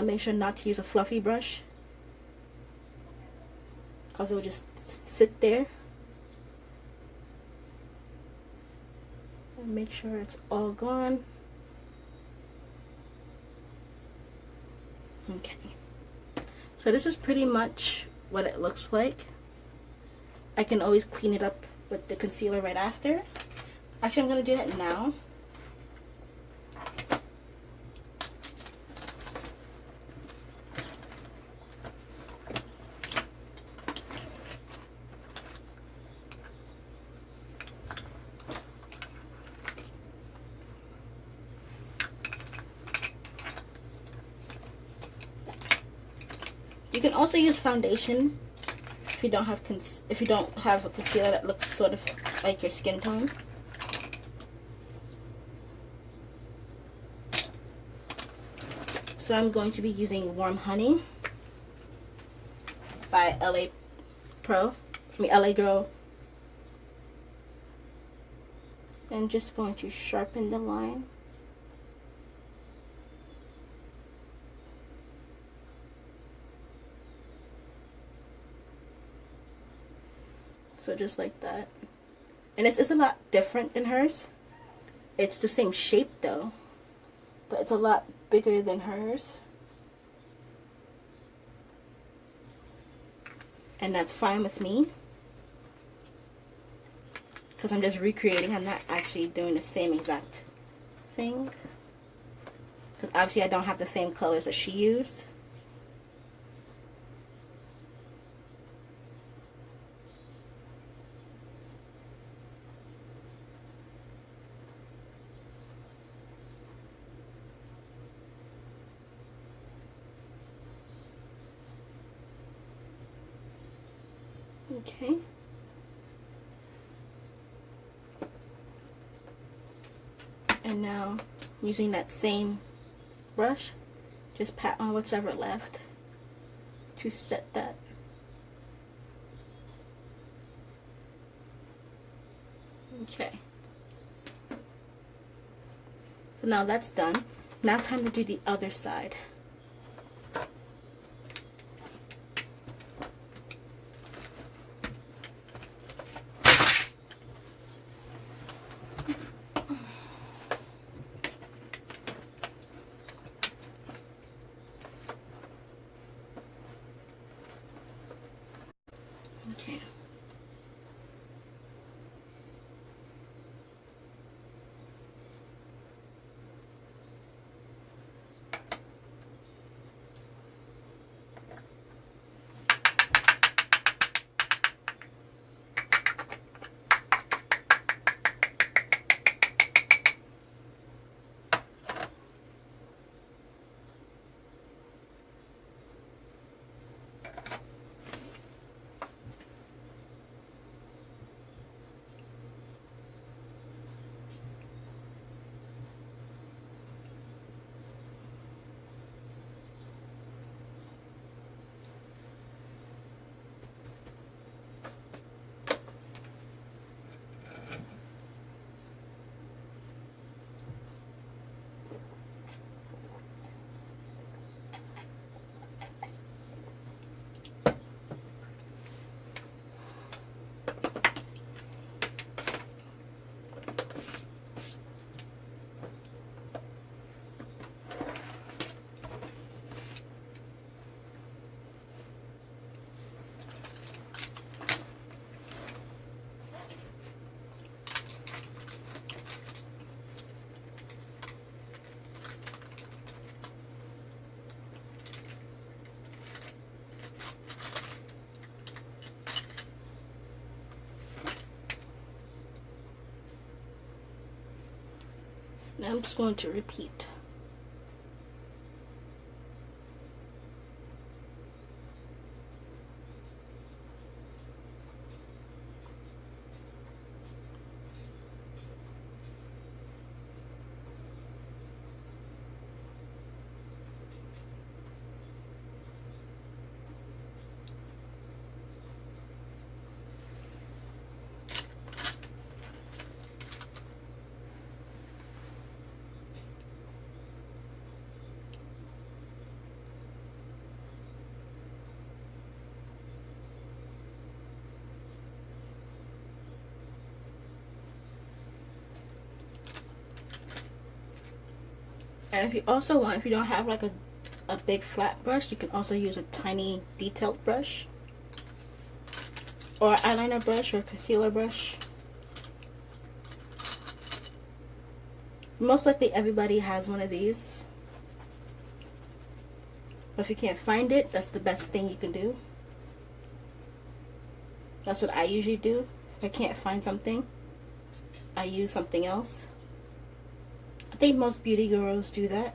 Make sure not to use a fluffy brush because it will just sit there. And make sure it's all gone. Okay, so this is pretty much what it looks like. I can always clean it up with the concealer right after. Actually, I'm going to do that now. You can also use foundation if you don't have a concealer that looks sort of like your skin tone. So I'm going to be using Warm Honey by LA Girl. I'm just going to sharpen the line. So just like that. And this is a lot different than hers. It's the same shape though, but it's a lot bigger than hers. And that's fine with me, because I'm just recreating. I'm not actually doing the same exact thing, because obviously I don't have the same colors that she used. Okay. And now, using that same brush, just pat on what's ever left. to set that. Okay. So now that's done. Now time to do the other side. Okay. Now I'm just going to repeat. And if you also want, if you don't have like a big flat brush, you can also use a tiny detailed brush, or eyeliner brush, or concealer brush. Most likely everybody has one of these. But if you can't find it, that's the best thing you can do. That's what I usually do. If I can't find something, I use something else. I think most beauty gurus do that.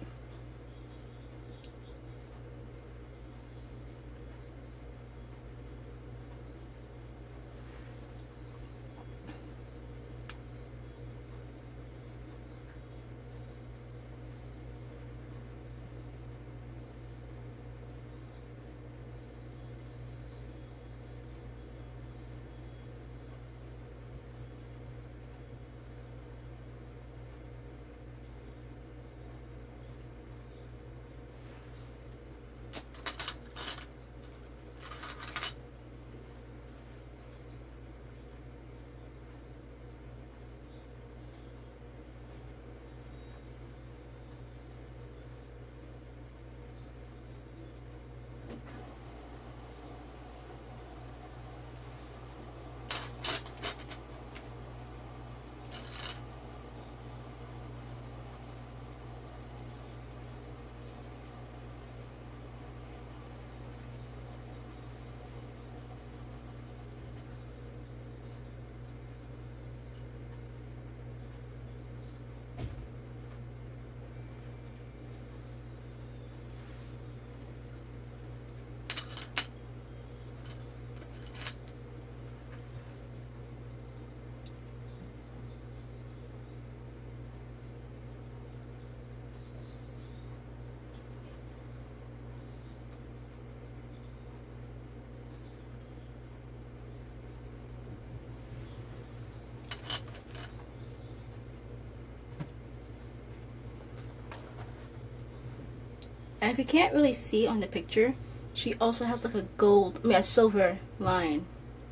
And if you can't really see on the picture, she also has like a silver line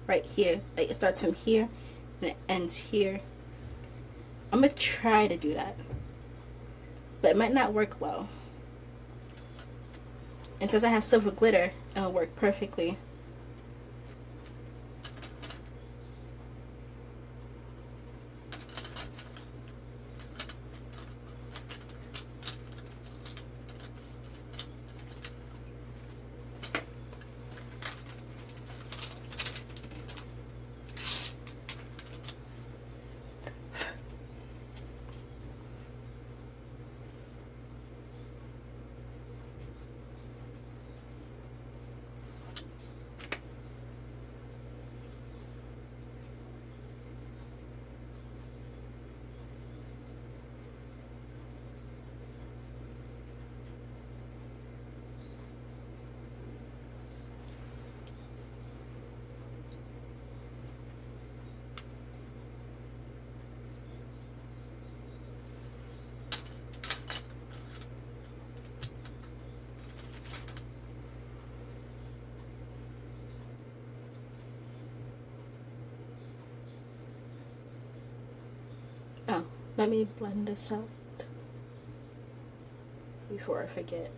right here. Like it starts from here and it ends here. I'm gonna try to do that, but it might not work well. And since I have silver glitter, it'll work perfectly. Oh, let me blend this out before I forget.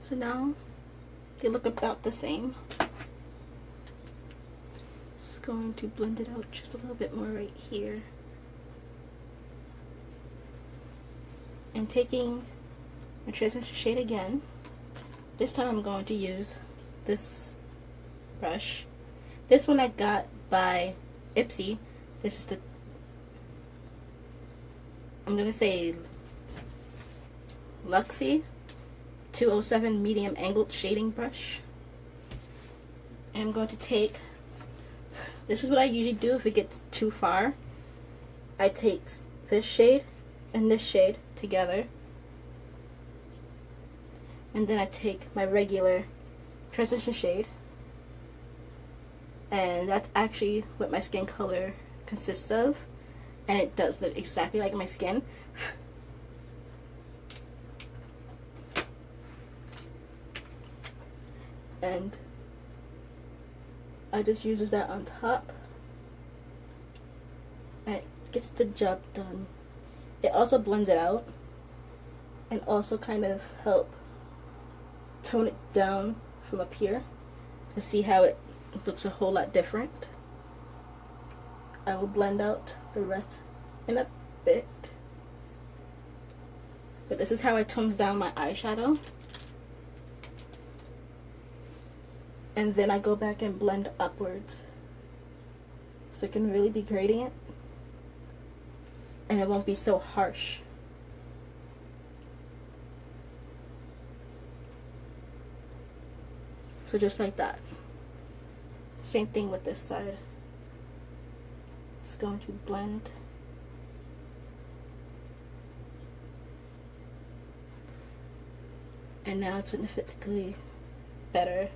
So now they look about the same. Just going to blend it out just a little bit more right here. And taking my transition shade again. This time I'm going to use this brush. This one I got by Ipsy. This is the, I'm going to say Luxie 207 medium angled shading brush. And I'm going to take, this is what I usually do if it gets too far. I take this shade and this shade together, and then I take my regular transition shade, and that's actually what my skin color consists of, and it does look exactly like my skin. And I just uses that on top, and it gets the job done. It also blends it out and also kind of help tone it down from up here to see how it looks a whole lot different. I will blend out the rest in a bit, but this is how I tones down my eyeshadow, and then I go back and blend upwards so it can really be gradient and it won't be so harsh. So just like that. Same thing with this side. It's going to blend. And now it's significantly better.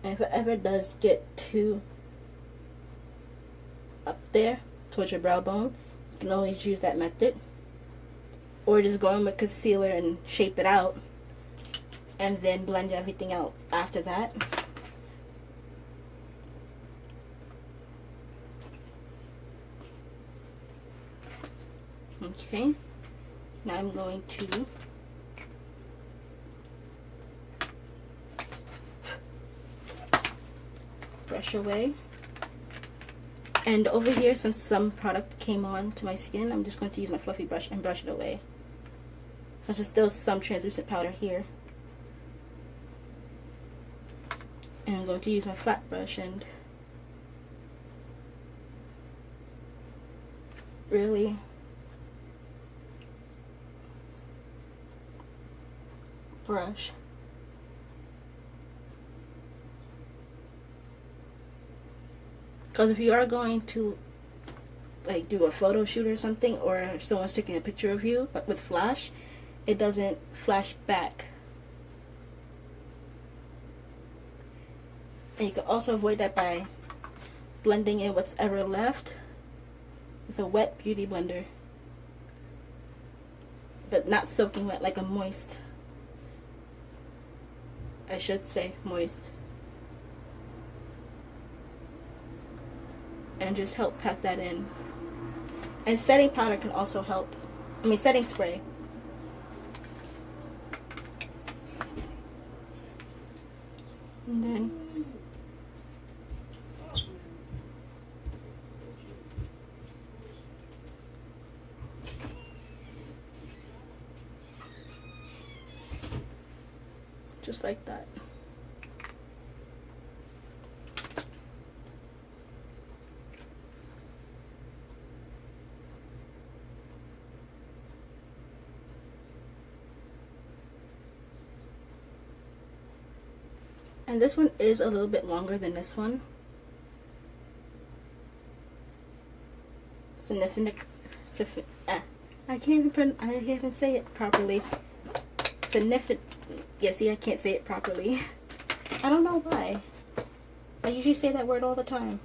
And if it ever does get too up there towards your brow bone, you can always use that method. Or just go in with concealer and shape it out, and then blend everything out after that. Okay, now I'm going to brush away. And over here, since some product came on to my skin, I'm just going to use my fluffy brush and brush it away, since there's still some translucent powder here. And I'm going to use my flat brush and really brush. Because if you are going to like do a photo shoot or something, or someone's taking a picture of you but with flash, it doesn't flash back. And you can also avoid that by blending in what's ever left with a wet beauty blender, but not soaking wet, like a moist, I should say moist. And just help pat that in. And setting powder can also help. I mean, setting spray. And then just like that. And this one is a little bit longer than this one. I can't even say it properly. Significant. Yeah, see, I can't say it properly. I don't know why. I usually say that word all the time.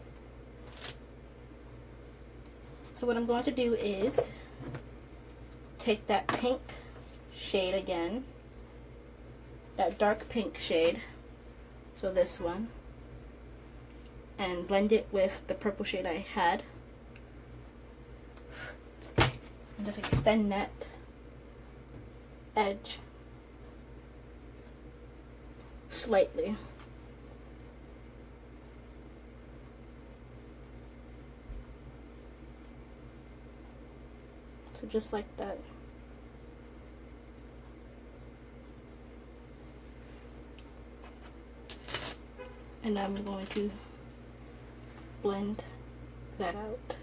So what I'm going to do is take that pink shade again, that dark pink shade, so this one, and blend it with the purple shade I had, And just extend that edge slightly. So just like that. And I'm going to blend that out.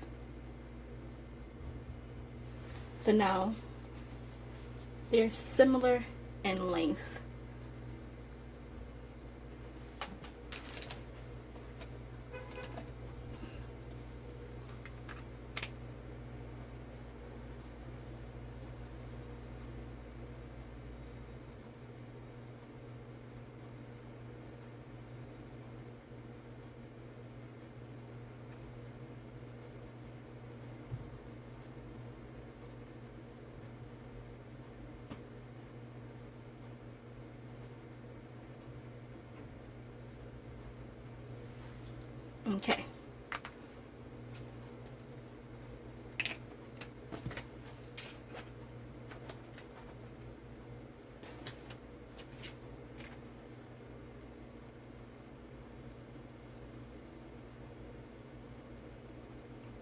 So now they're similar in length. Okay.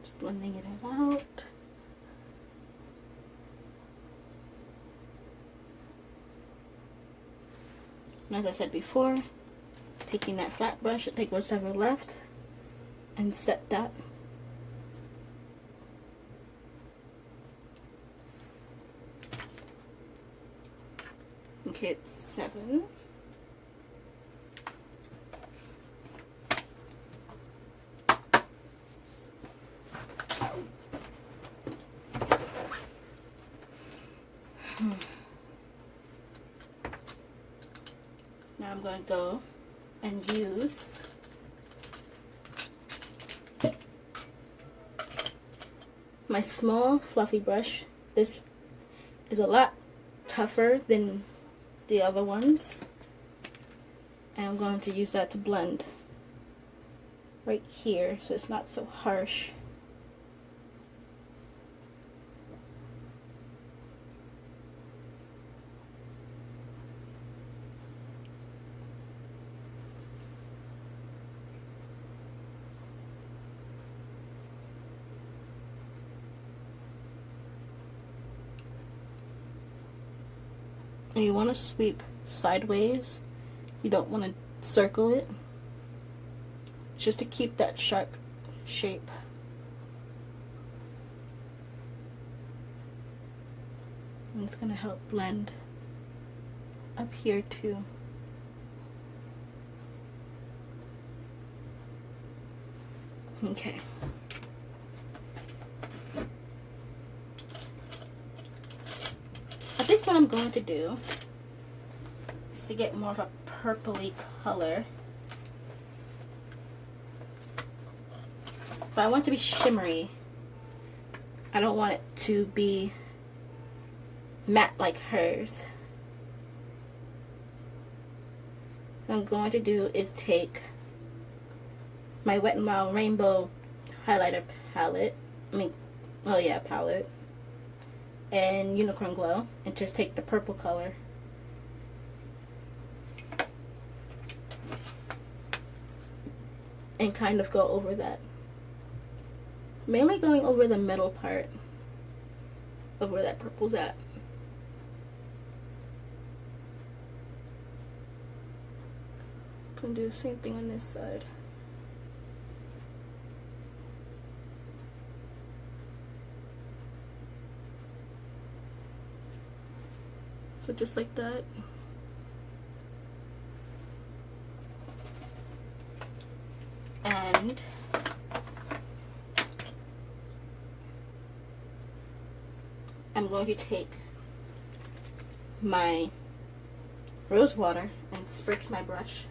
Just blending it out. And as I said before, taking that flat brush, take what's ever left and set that. Okay, it's 7. Now I'm going to go and use my small fluffy brush. This is a lot tougher than the other ones, and I'm going to use that to blend right here so it's not so harsh. And you want to sweep sideways. You don't want to circle it. Just to keep that sharp shape. And it's going to help blend up here too. Okay. I think what I'm going to do is to get more of a purpley color. But I want it to be shimmery. I don't want it to be matte like hers. What I'm going to do is take my Wet n Wild Rainbow highlighter palette, palette, and Unicorn Glow, and just take the purple color and kind of go over that. Mainly going over the middle part of where that purple's at. I'm gonna do the same thing on this side. So just like that. And I'm going to take my rose water and spritz my brush.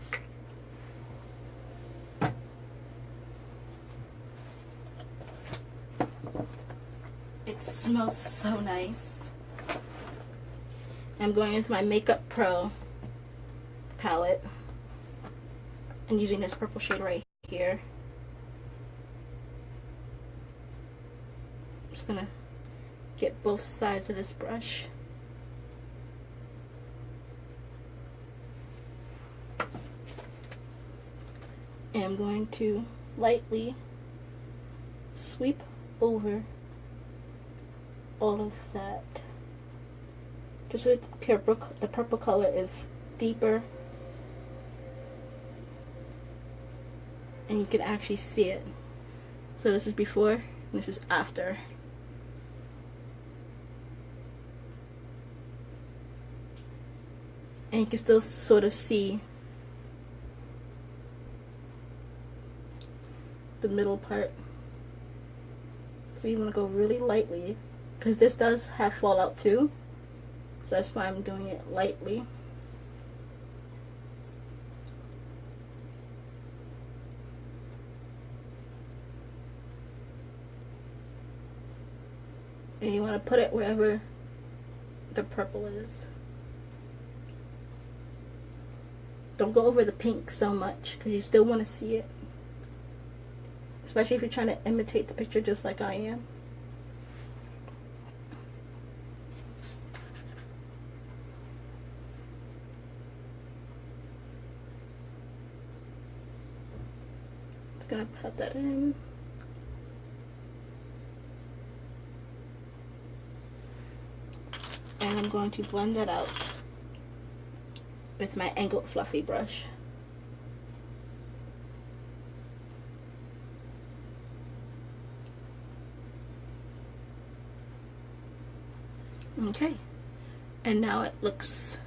It smells so nice. I'm going into my Makeup Pro palette and using this purple shade right here. I'm just gonna get both sides of this brush. And I'm going to lightly sweep over all of that. Just so the purple color is deeper and you can actually see it. So this is before and this is after. And you can still sort of see the middle part. So you want to go really lightly because this does have fallout too. So that's why I'm doing it lightly. And you want to put it wherever the purple is. Don't go over the pink so much because you still want to see it. Especially if you're trying to imitate the picture just like I am. Just gonna put that in. And I'm going to blend that out with my angled fluffy brush. Okay, and now it looks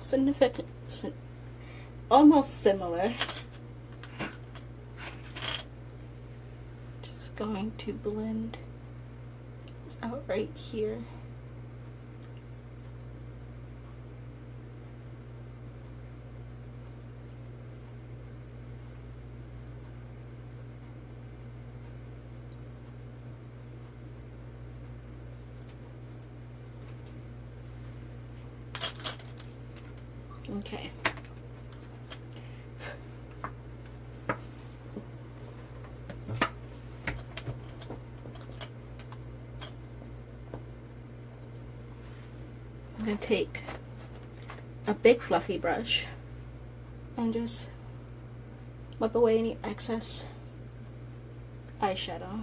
almost similar. Just going to blend this out right here. Okay. I'm going to take a big fluffy brush and just wipe away any excess eyeshadow.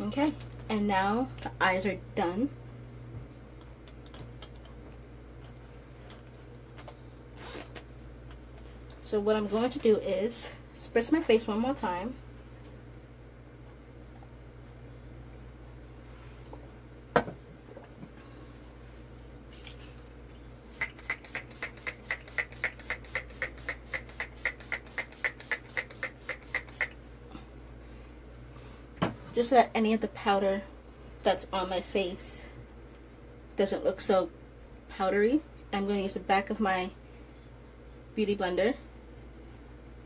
Okay, and now the eyes are done. So what I'm going to do is spritz my face one more time. Just so that any of the powder that's on my face doesn't look so powdery, I'm going to use the back of my beauty blender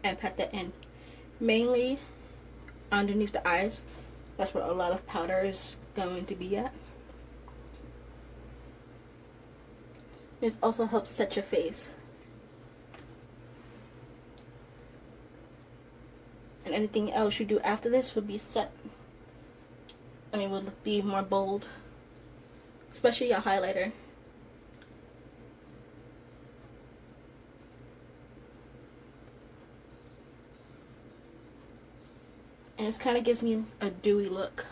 and pat that in. Mainly underneath the eyes. That's where a lot of powder is going to be at. It also helps set your face. And anything else you do after this will be set. Will be more bold, especially your highlighter. And it kind of gives me a dewy look.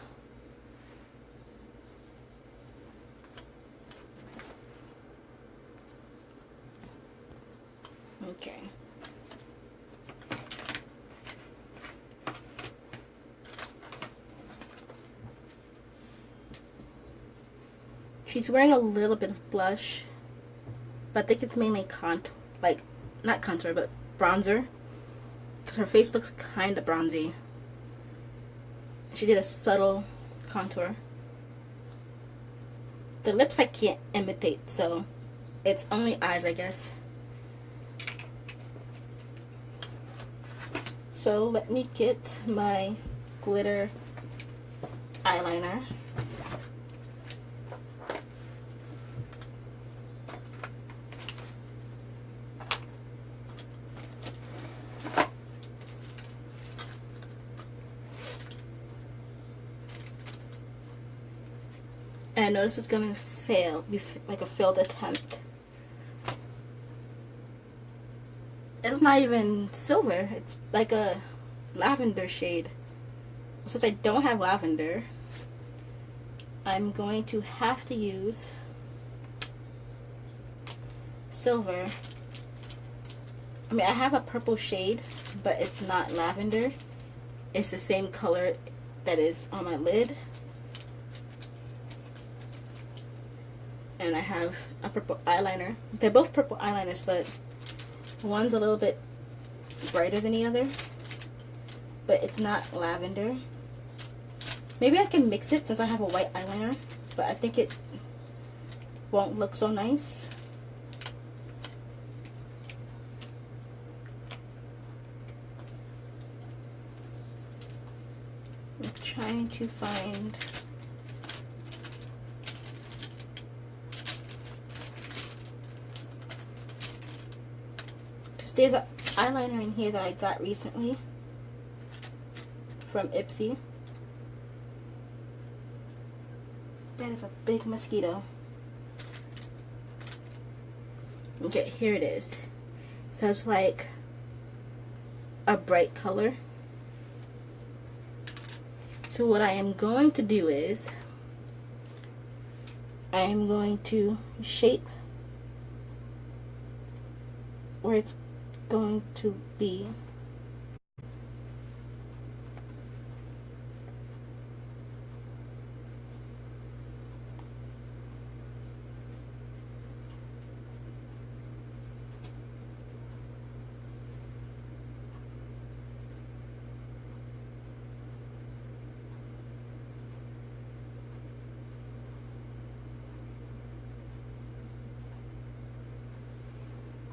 Okay. She's wearing a little bit of blush, but I think it's mainly not contour, but bronzer, because her face looks kind of bronzy. She did a subtle contour. The lips I can't imitate, so it's only eyes, I guess. So let me get my glitter eyeliner. And I know this is gonna be like a failed attempt. It's not even silver, it's like a lavender shade. Since I don't have lavender, I'm going to have to use silver. I mean, I have a purple shade, but it's not lavender. It's the same color that is on my lid. And I have a purple eyeliner. They're both purple eyeliners, but one's a little bit brighter than the other. But it's not lavender. Maybe I can mix it since I have a white eyeliner, but I think it won't look so nice. I'm trying to find there's an eyeliner in here that I got recently from Ipsy. That is a big mosquito. Okay, here it is. So it's like a bright color. So what I am going to do is I am going to shape where it's going to be.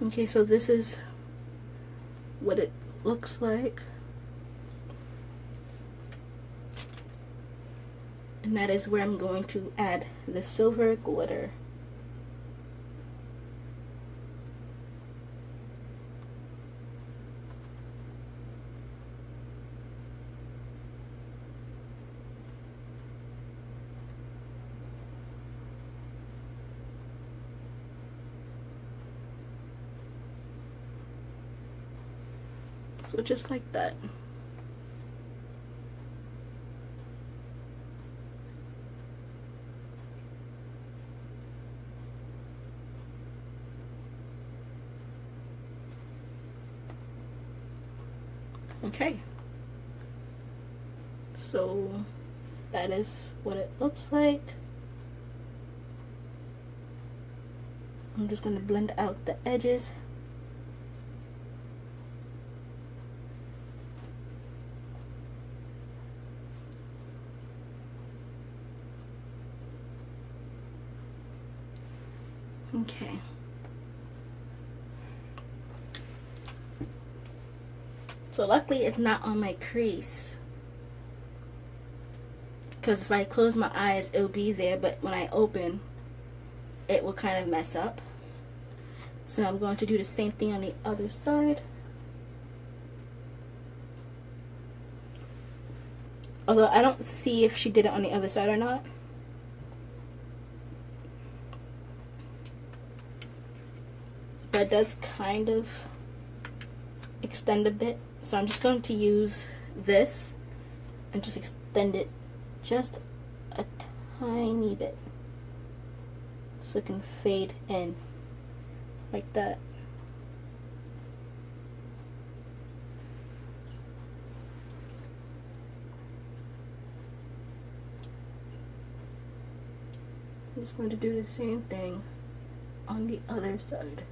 Okay, so this is what it looks like. And that is where I'm going to add the silver glitter. So just like that. Okay. So that is what it looks like. I'm just going to blend out the edges. Okay. So luckily it's not on my crease, because if I close my eyes it'll be there, but when I open it will kind of mess up. So I'm going to do the same thing on the other side. Although I don't see if she did it on the other side or not. But it does kind of extend a bit. So I'm just going to use this and just extend it just a tiny bit so it can fade in like that. I'm just going to do the same thing on the other side.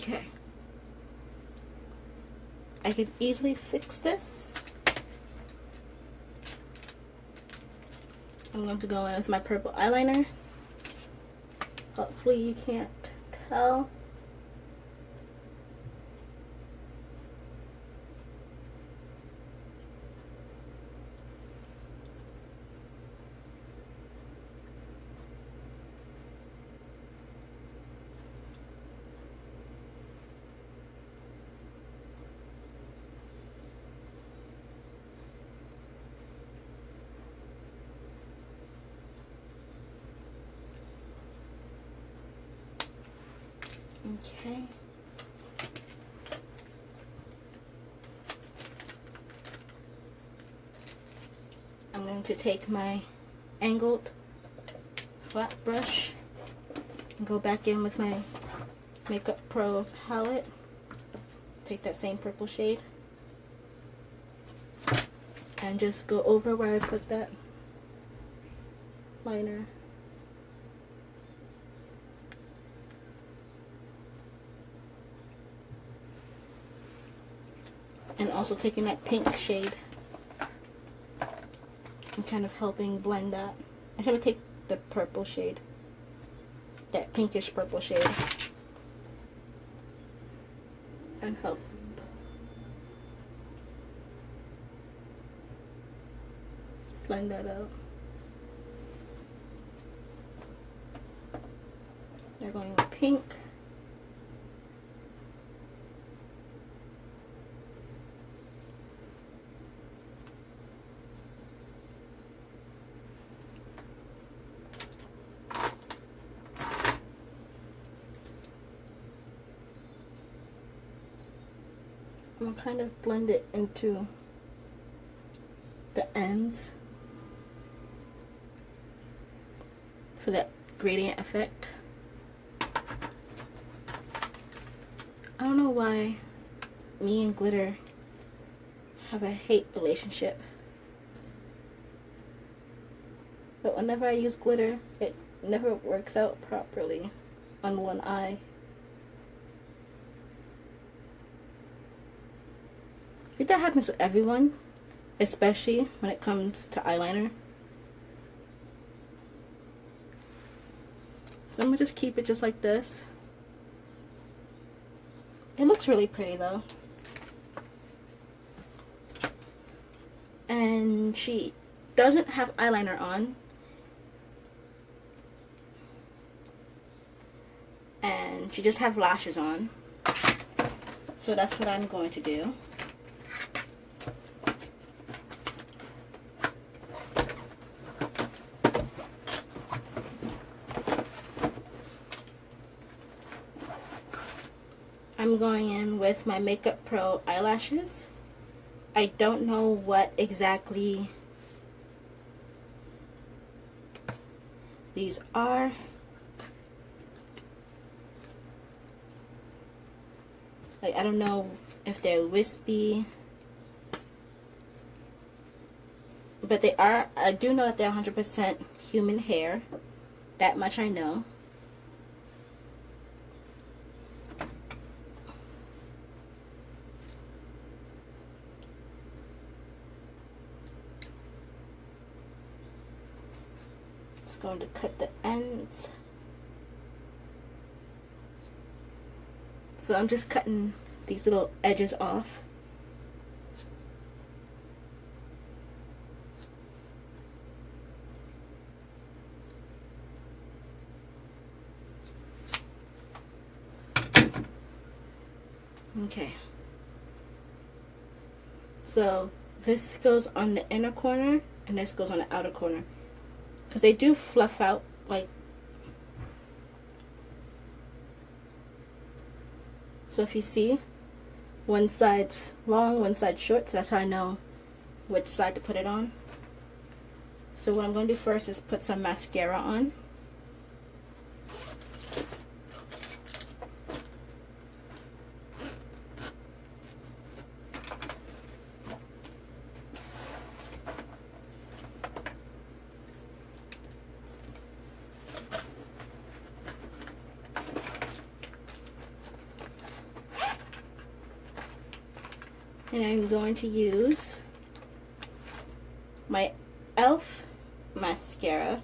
Okay. I can easily fix this. I'm going to go in with my purple eyeliner. Hopefully you can't tell. Okay. I'm going to take my angled flat brush and go back in with my Makeup Pro palette. Take that same purple shade and just go over where I put that liner. And also taking that pink shade and kind of helping blend that. I'm going to take the purple shade, that pinkish purple shade, and help blend that out. They're going with pink. I'm going to kind of blend it into the ends for that gradient effect. I don't know why me and glitter have a hate relationship, but whenever I use glitter, it never works out properly on one eye. I think that happens with everyone, especially when it comes to eyeliner. So I'm going to just keep it just like this. It looks really pretty though. And she doesn't have eyeliner on. And she just have lashes on. So that's what I'm going to do. I'm going in with my Makeup Pro eyelashes. I don't know what exactly these are. Like, I don't know if they're wispy, but they are. I do know that they're 100% human hair. That much I know. Going to cut the ends. So I'm just cutting these little edges off. Okay. So this goes on the inner corner and this goes on the outer corner. Because they do fluff out, like, so if you see, one side's long, one side's short, so that's how I know which side to put it on. So what I'm going to do first is put some mascara on. And I'm going to use my e.l.f. mascara.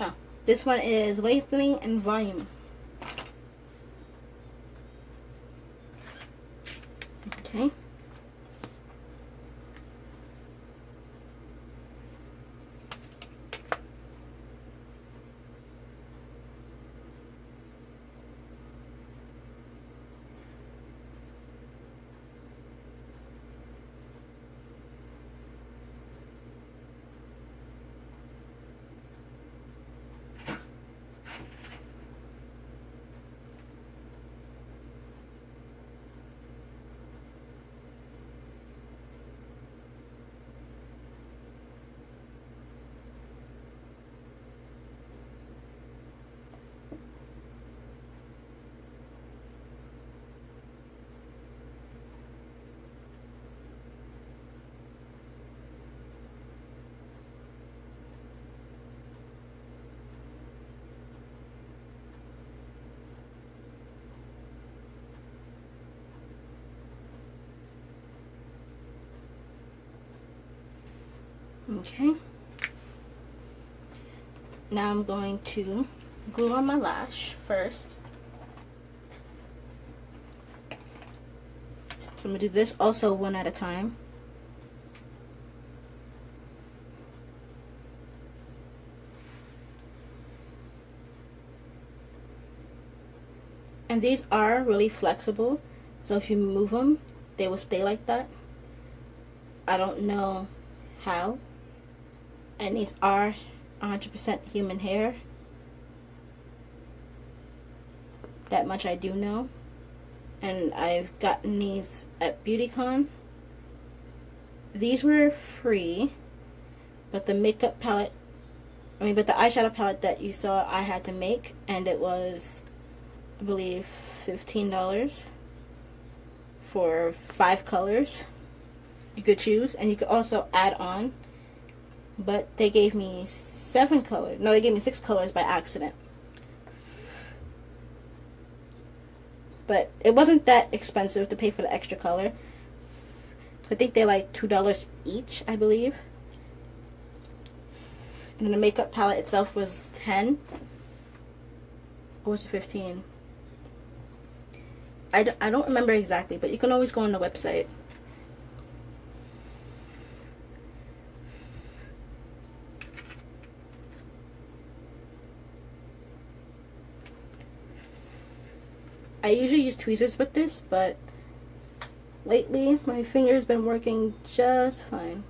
Oh, this one is Lengthening and Volume. Okay. Okay. Now I'm going to glue on my lash first. So I'm going to do this also one at a time. And these are really flexible, so if you move them, they will stay like that. I don't know how. And these are 100% human hair. That much I do know. And I've gotten these at BeautyCon. These were free, but the makeup palette, but the eyeshadow palette that you saw I had to make, and it was, I believe, $15 for 5 colors you could choose, and you could also add on. But they gave me 7 colors. No, they gave me 6 colors by accident. But it wasn't that expensive to pay for the extra color. I think they're like $2 each, I believe. And the makeup palette itself was 10. Or was it 15? I don't remember exactly, but you can always go on the website. I usually use tweezers with this, but lately my finger's been working just fine.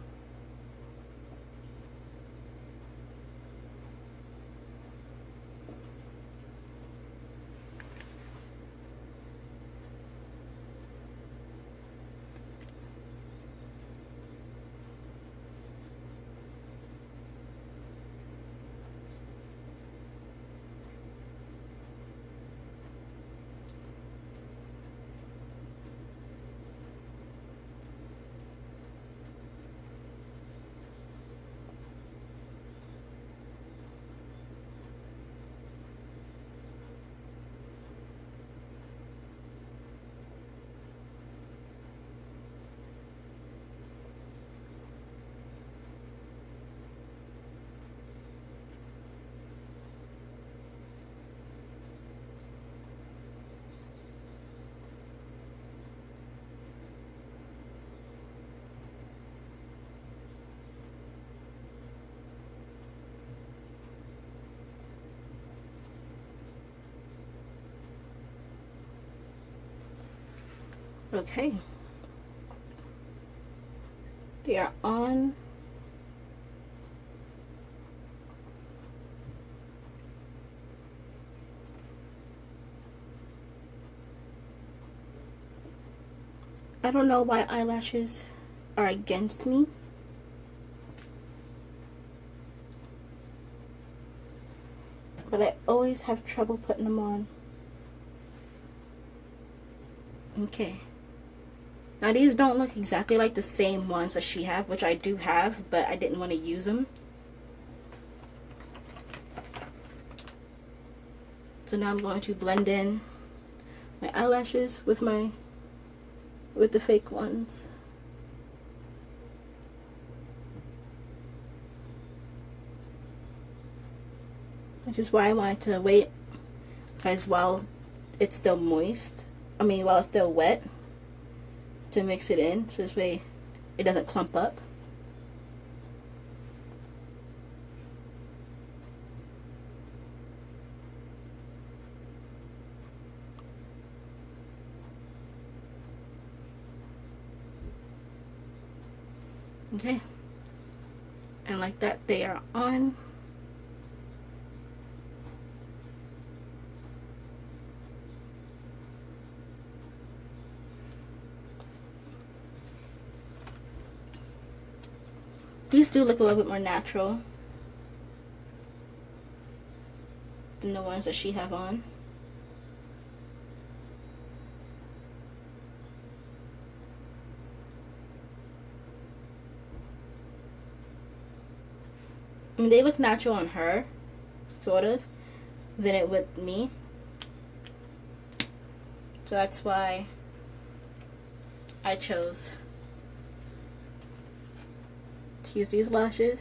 Okay. They are on. I don't know why eyelashes are against me. But I always have trouble putting them on. Okay. Now these don't look exactly like the same ones that she have, which I do have, but I didn't want to use them. So now I'm going to blend in my eyelashes with the fake ones. Which is why I wanted to wait, because while it's still moist, while it's still wet, to mix it in, so this way it doesn't clump up. Okay, and like that, they are on. These do look a little bit more natural than the ones that she have on. They look natural on her, sort of, than it would me. So that's why I chose to use these lashes.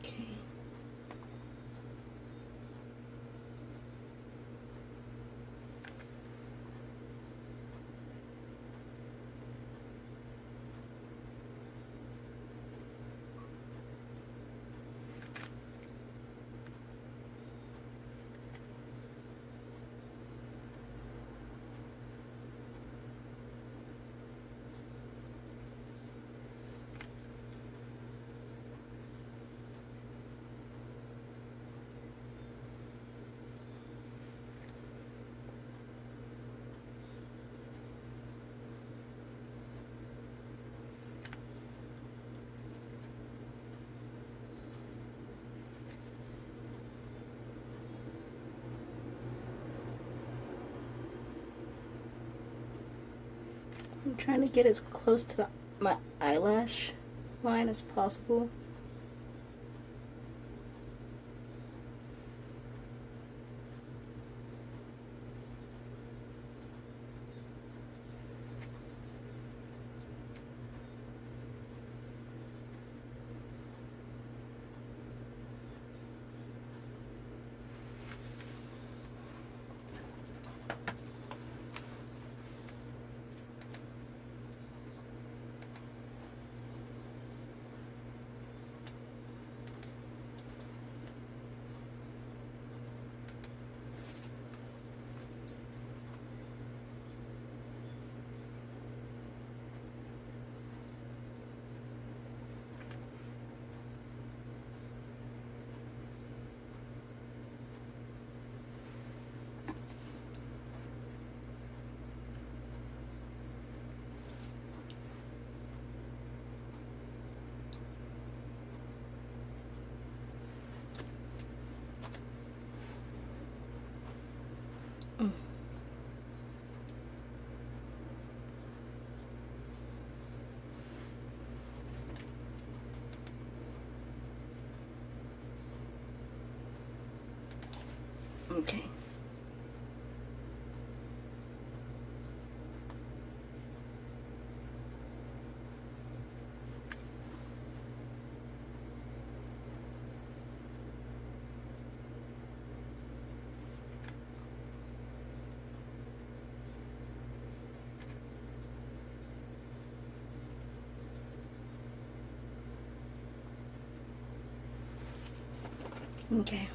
Okay. I'm trying to get as close to my eyelash line as possible. Okay. Okay.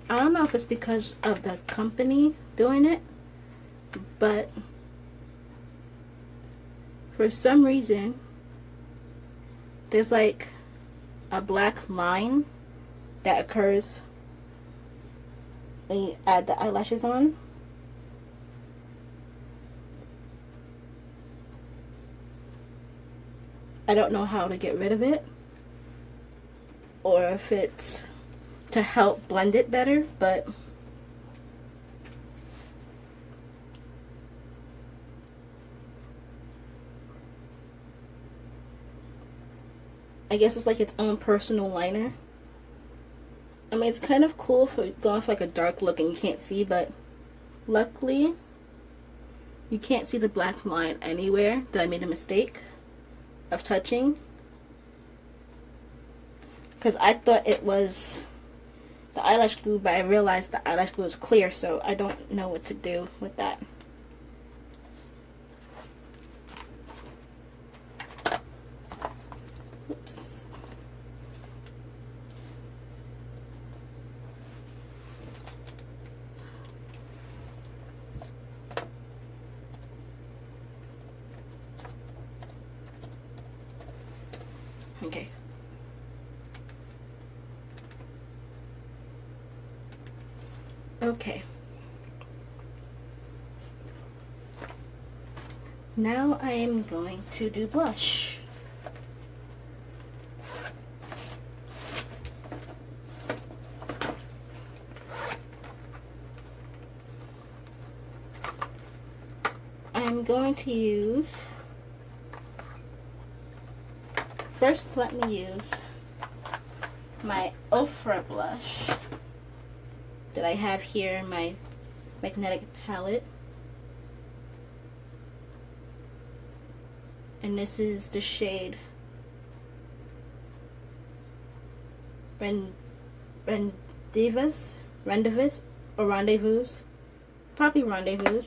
I don't know if it's because of the company doing it, but for some reason there's like a black line that occurs when you add the eyelashes on. I don't know how to get rid of it, or if it's to help blend it better, but I guess it's like its own personal liner. I mean, it's kind of cool for going for like a dark look and you can't see, but luckily you can't see the black line anywhere that I made a mistake of touching, because I thought it was the eyelash glue, but I realized the eyelash glue is clear, so I don't know what to do with that. Oops. Okay. Okay. Now I am going to do blush. I'm going to use, first let me use my Ofra blush that I have here in my magnetic palette. And this is the shade Rendezvous, or Rendezvous, probably Rendezvous.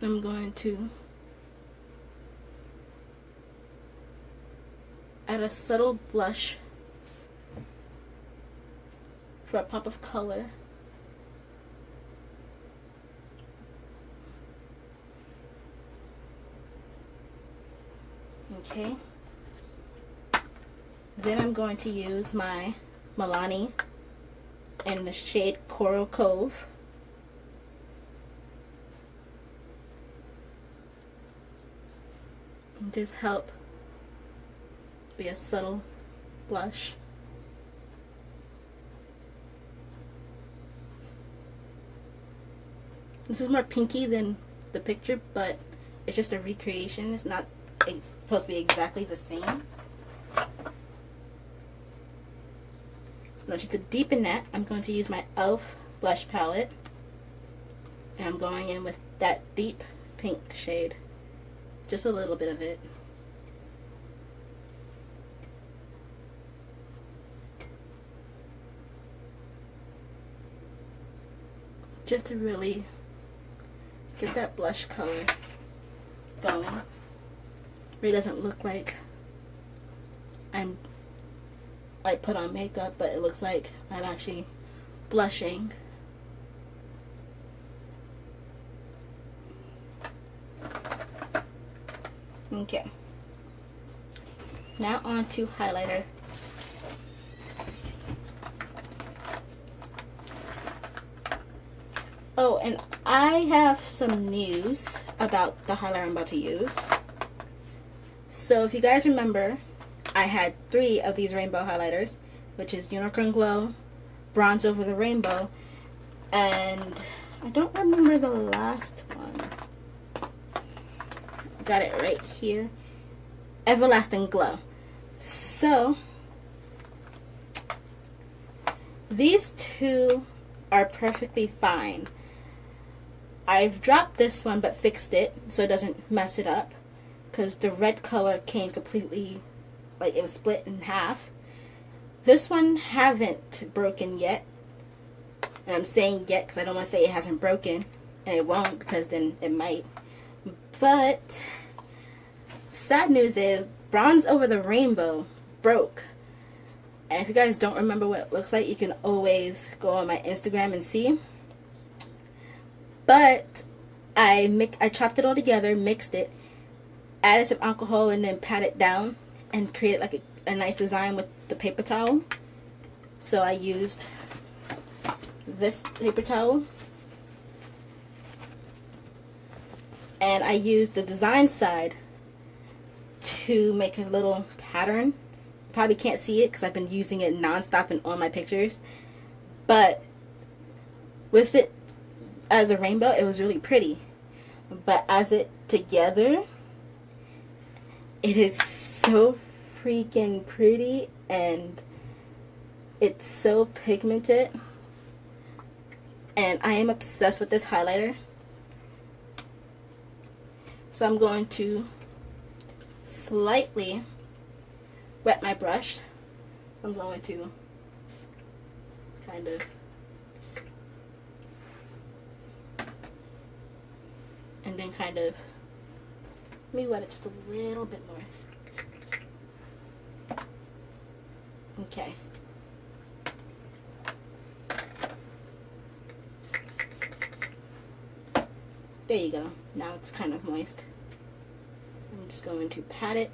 I'm going to add a subtle blush for a pop of color. Okay. Then I'm going to use my Milani in the shade Coral Cove. And just help be a subtle blush. This is more pinky than the picture, but it's just a recreation. It's not supposed to be exactly the same. Now, just to deepen that, I'm going to use my e.l.f. blush palette. And I'm going in with that deep pink shade. Just a little bit of it. Just to really get that blush color going. It doesn't look like I put on makeup, but it looks like I'm actually blushing. Okay. Now on to highlighter. Oh, and I have some news about the highlighter I'm about to use. So if you guys remember, I had 3 of these rainbow highlighters. which is Unicorn Glow, Bronze Over the Rainbow, and I don't remember the last one. Got it right here. Everlasting Glow. So, these two are perfectly fine. I've dropped this one but fixed it so it doesn't mess it up, because the red color came completely, like it was split in half. This one haven't broken yet, and I'm saying yet because I don't want to say it hasn't broken, and it won't, because then it might. But sad news is Bronze Over the Rainbow broke. And if you guys don't remember what it looks like, you can always go on my Instagram and see. But I chopped it all together, mixed it, added some alcohol, and then pat it down and created like a nice design with the paper towel. So I used this paper towel, and I used the design side to make a little pattern. Probably can't see it because I've been using it non-stop in all my pictures, but with it as a rainbow, it was really pretty. But as it together, it is so freaking pretty, and it's so pigmented, and I am obsessed with this highlighter. So I'm going to slightly wet my brush. I'm going to kind of, and then kind of, let me wet it just a little bit more. Okay. There you go. Now it's kind of moist. I'm just going to pat it,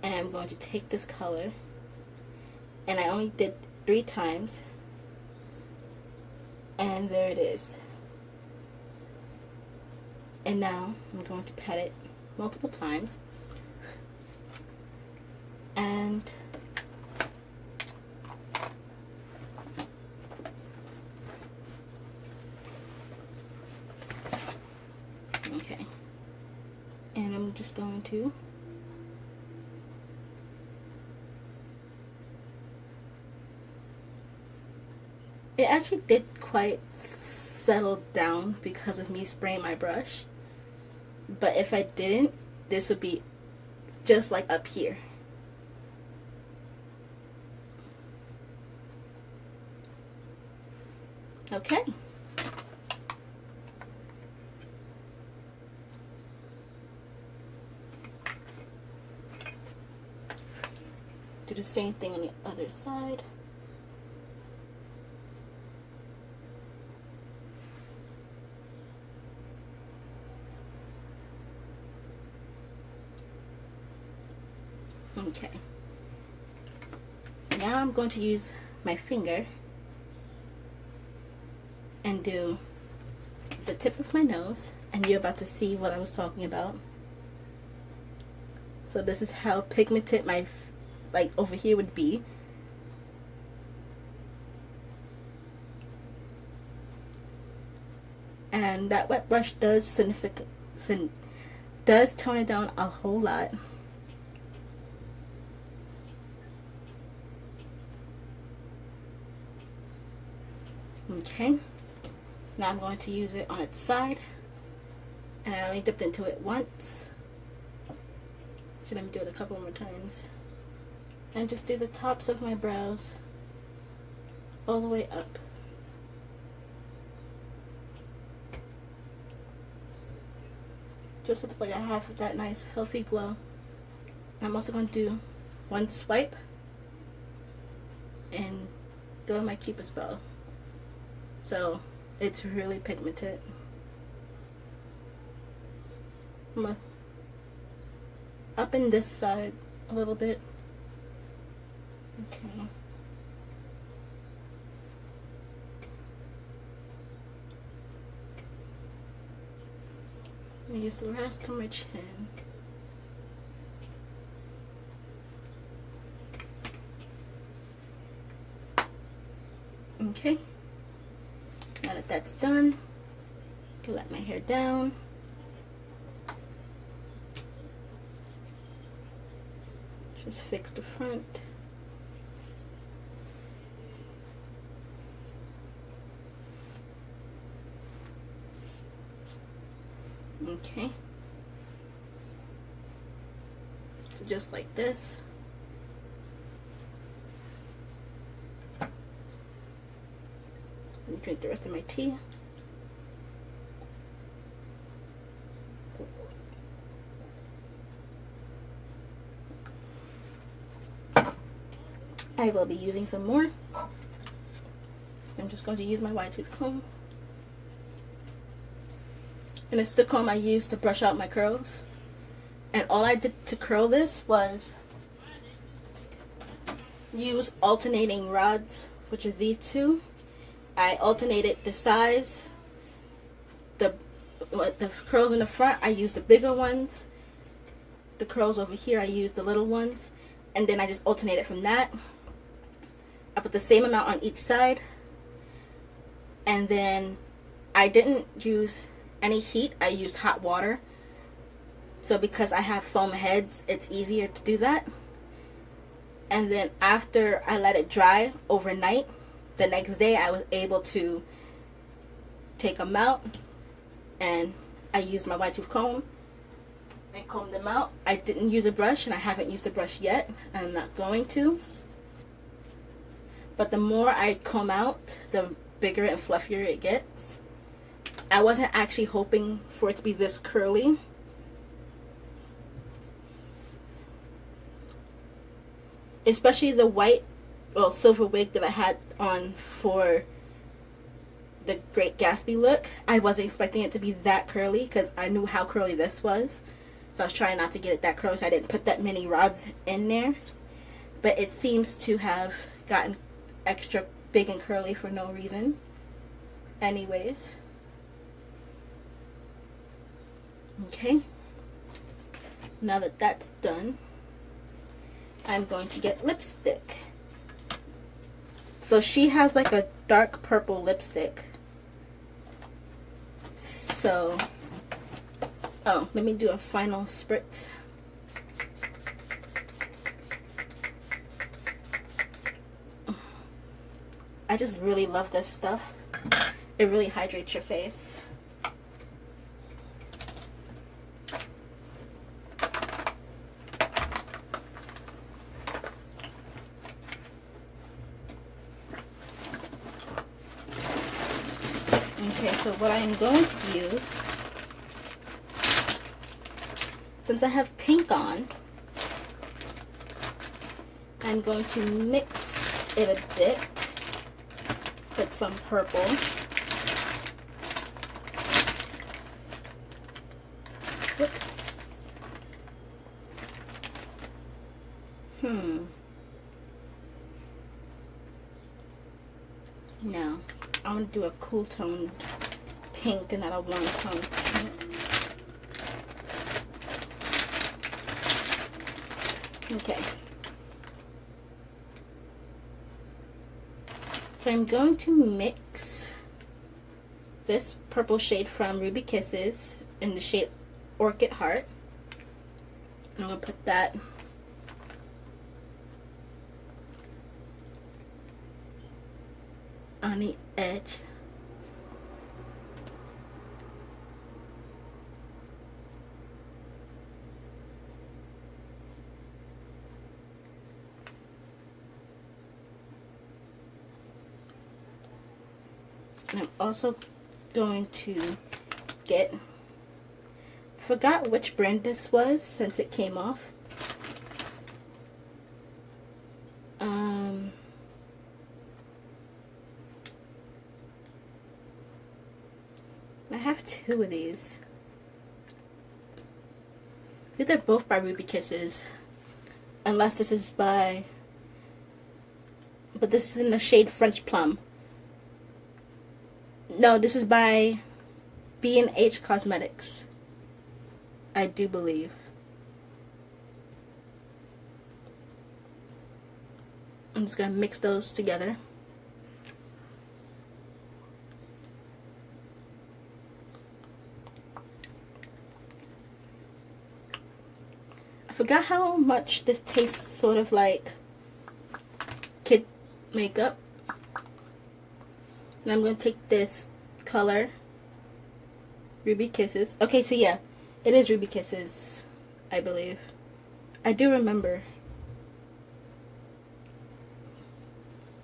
and I'm going to take this color, and I only did 3 times, and there it is. And now I'm going to pat it multiple times, and okay, and I'm just going to it actually did quite settle down because of me spraying my brush, but if I didn't, this would be just like up here. Okay. Do the same thing on the other side. Okay. Now I'm going to use my finger and do the tip of my nose, and you're about to see what I was talking about. So this is how pigmented my like over here would be. And that wet brush does does tone it down a whole lot. Okay, now I'm going to use it on its side, and I only dipped into it once. So let me do it a couple more times, and just do the tops of my brows all the way up. Just so like I have that nice healthy glow. I'm also going to do one swipe and go in my Cupid's bow. So it's really pigmented. I'm gonna up in this side a little bit. Okay. I use the rest on my chin. Okay, now that that's done, I can let my hair down. Just fix the front. Okay, so just like this. Let me drink the rest of my tea. I will be using some more. I'm just going to use my wide tooth comb. And it's the comb I used to brush out my curls. And all I did to curl this was use alternating rods, which are these two. I alternated the size. The curls in the front, I used the bigger ones. The curls over here, I used the little ones. And then I just alternated from that. I put the same amount on each side. And then I didn't use any heat. I used hot water. So because I have foam heads, it's easier to do that. And then after I let it dry overnight, the next day I was able to take them out. And I used my wide tooth comb and comb them out. I didn't use a brush, and I haven't used a brush yet. I'm not going to. But the more I comb out, the bigger and fluffier it gets. I wasn't actually hoping for it to be this curly. Especially the white, well, silver wig that I had on for the Great Gatsby look. I wasn't expecting it to be that curly because I knew how curly this was. So I was trying not to get it that curly, so I didn't put that many rods in there. But it seems to have gotten extra big and curly for no reason. Anyways. Okay. Now that that's done, I'm going to get lipstick. So she has like a dark purple lipstick. So, oh, let me do a final spritz. I just really love this stuff. It really hydrates your face. Okay, so what I am going to use, since I have pink on, I'm going to mix it a bit with some purple. Whoops. No, I want to do a cool tone pink and not a warm tone pink. Okay. So I'm going to mix this purple shade from Ruby Kisses in the shade Orchid Heart. I'm going to put that on the edge. And I'm also going to get, I forgot which brand this was since it came off. I have two of these. I think they're both by Ruby Kisses. Unless this is by, but this is in the shade French Plum. No, this is by B&H Cosmetics, I do believe. I'm just going to mix those together. forgot how much this tastes sort of like kid makeup. And I'm going to take this color, Ruby Kisses. Okay, so yeah, it is Ruby Kisses, I believe. I do remember.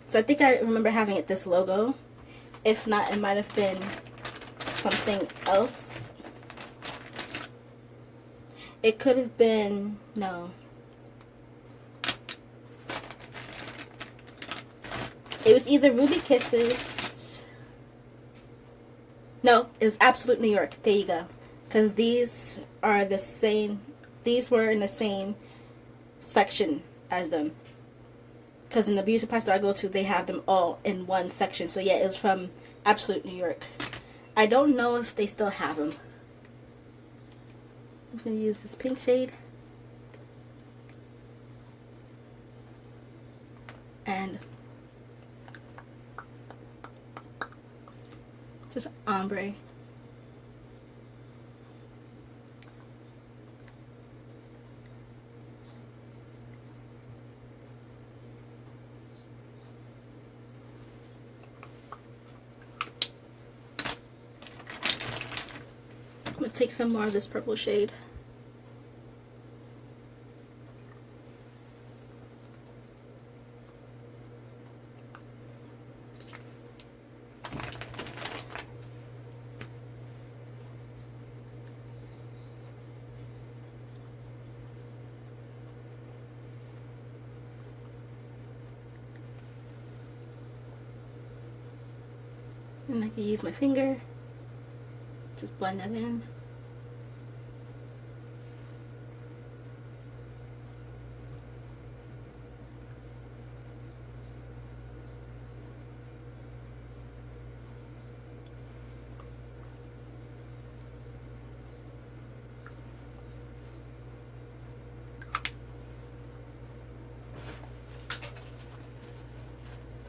So I think I remember having it this logo. If not, it might have been something else. It could have been, no. It was either Ruby Kisses. No, it was Absolute New York. There you go. Because these are the same. These were in the same section as them. Because in the beauty supply store I go to, they have them all in one section. So yeah, it was from Absolute New York. I don't know if they still have them. I'm going to use this pink shade. And just ombre. I'm going to take some more of this purple shade. And I can use my finger, just blend that in.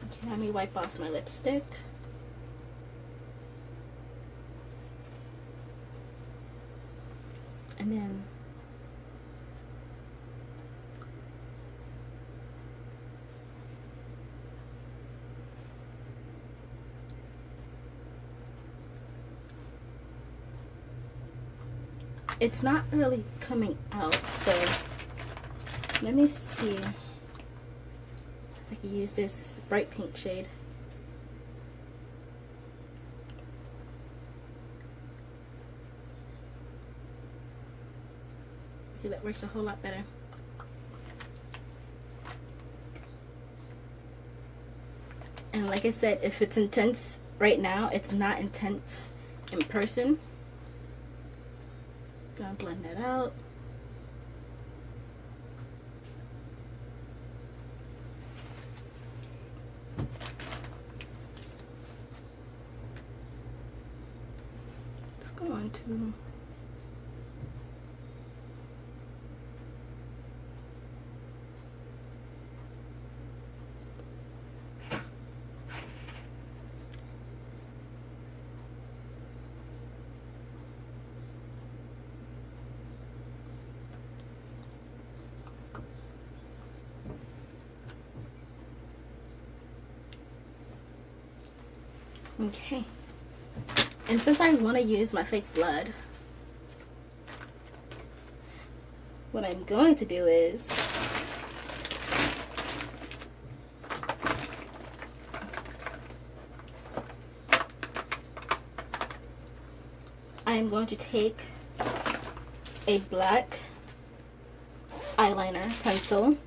Okay, let me wipe off my lipstick. And then it's not really coming out, so let me see if I can use this bright pink shade. Okay, that works a whole lot better. And like I said, if it's intense right now, it's not intense in person. Gonna blend that out. Just going to okay. And since I want to use my fake blood, what I'm going to do is I'm going to take a black eyeliner pencil,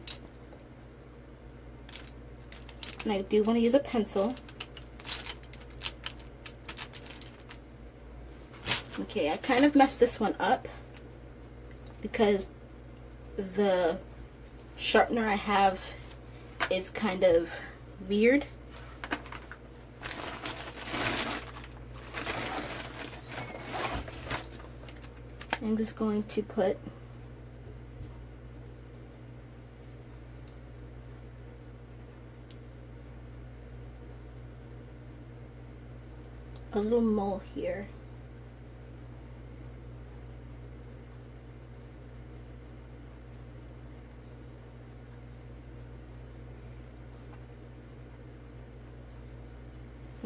and I do want to use a pencil. Okay, I kind of messed this one up because the sharpener I have is kind of weird. I'm just going to put a little mole here.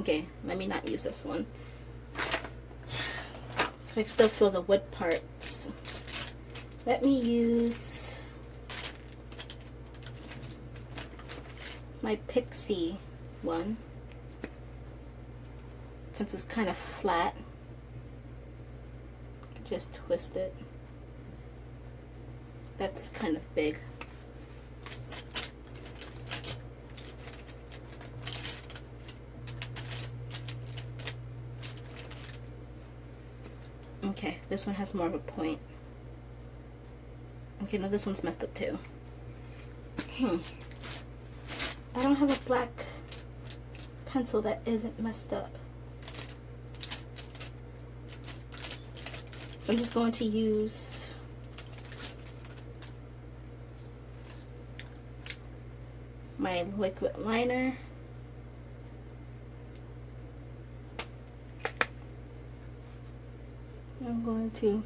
Okay, let me not use this one. I still feel the wood parts. Let me use my Pixie one, since it's kind of flat. Just twist it. That's kind of big. Okay, this one has more of a point. Okay, no, this one's messed up too. I don't have a black pencil that isn't messed up. So I'm just going to use my liquid liner. I'm going to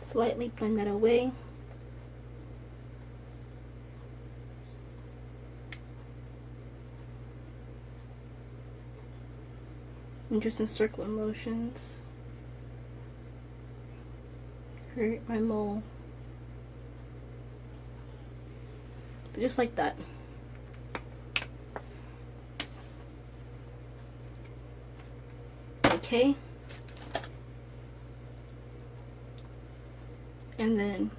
slightly blend that away. And just in circular motions, create my mole. Just like that. Okay. And then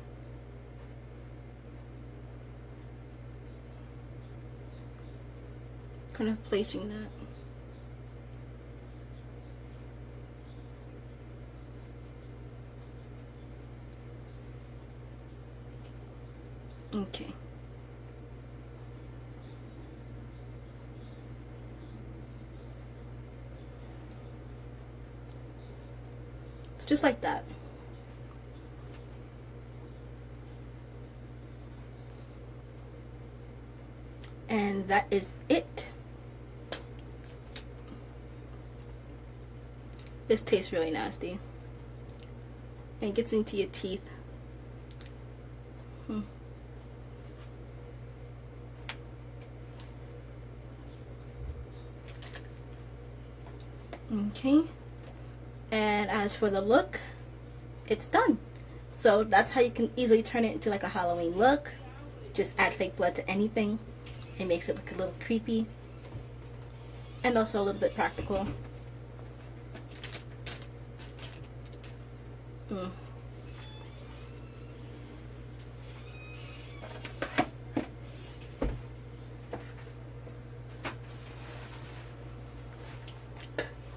kind of placing that. Okay. It's just like that. And that is it. This tastes really nasty. And it gets into your teeth. Okay. And as for the look, it's done. So that's how you can easily turn it into like a Halloween look. Just add fake blood to anything. It makes it look a little creepy and also a little bit practical.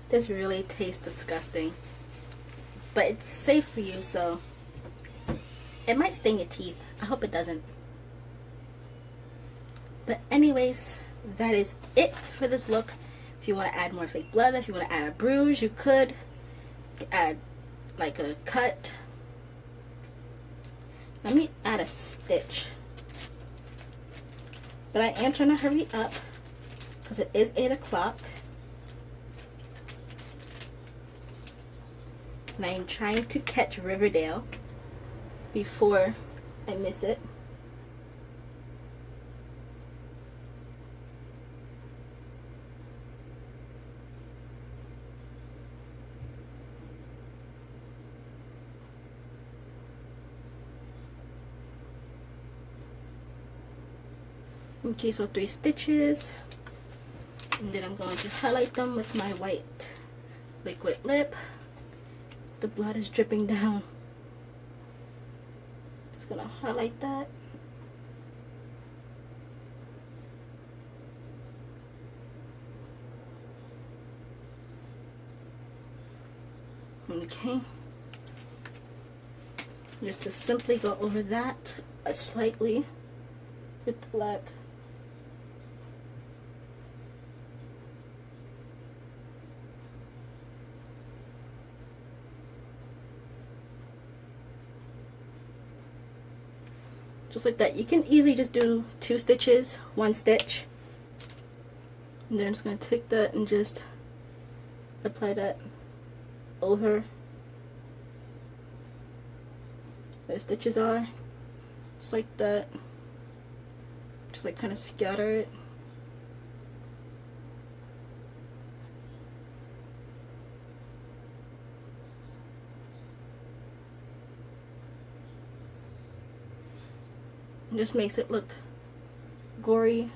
This really tastes disgusting, but it's safe for you, so it might sting your teeth. I hope it doesn't. But anyways, that is it for this look. If you want to add more fake blood, if you want to add a bruise, you could add like a cut. Let me add a stitch. But I am trying to hurry up because it is 8 o'clock. And I am trying to catch Riverdale before I miss it. Okay, so 3 stitches, and then I'm going to highlight them with my white liquid lip. The blood is dripping down. Just gonna highlight that. Okay. Just to simply go over that slightly with the black. Just like that. You can easily just do 2 stitches, 1 stitch. And then I'm just going to take that and just apply that over where the stitches are. Just like that. Just like kind of scatter it. Just makes it look gory.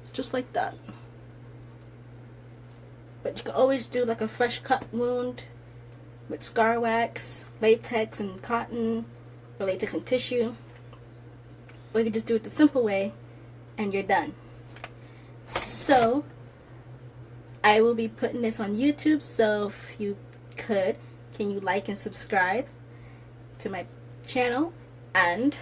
It's just like that. But you can always do like a fresh cut wound with scar wax, latex and cotton, or latex and tissue. Or you can just do it the simple way and you're done. So I will be putting this on YouTube, so if you could, can you like and subscribe to my channel? And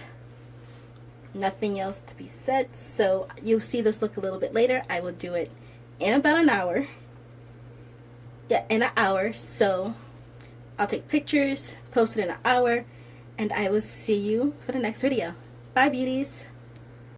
nothing else to be said, so you'll see this look a little bit later. I will do it in about an hour. Yeah, in an hour. So I'll take pictures, post it in an hour, and I will see you for the next video. Bye, beauties.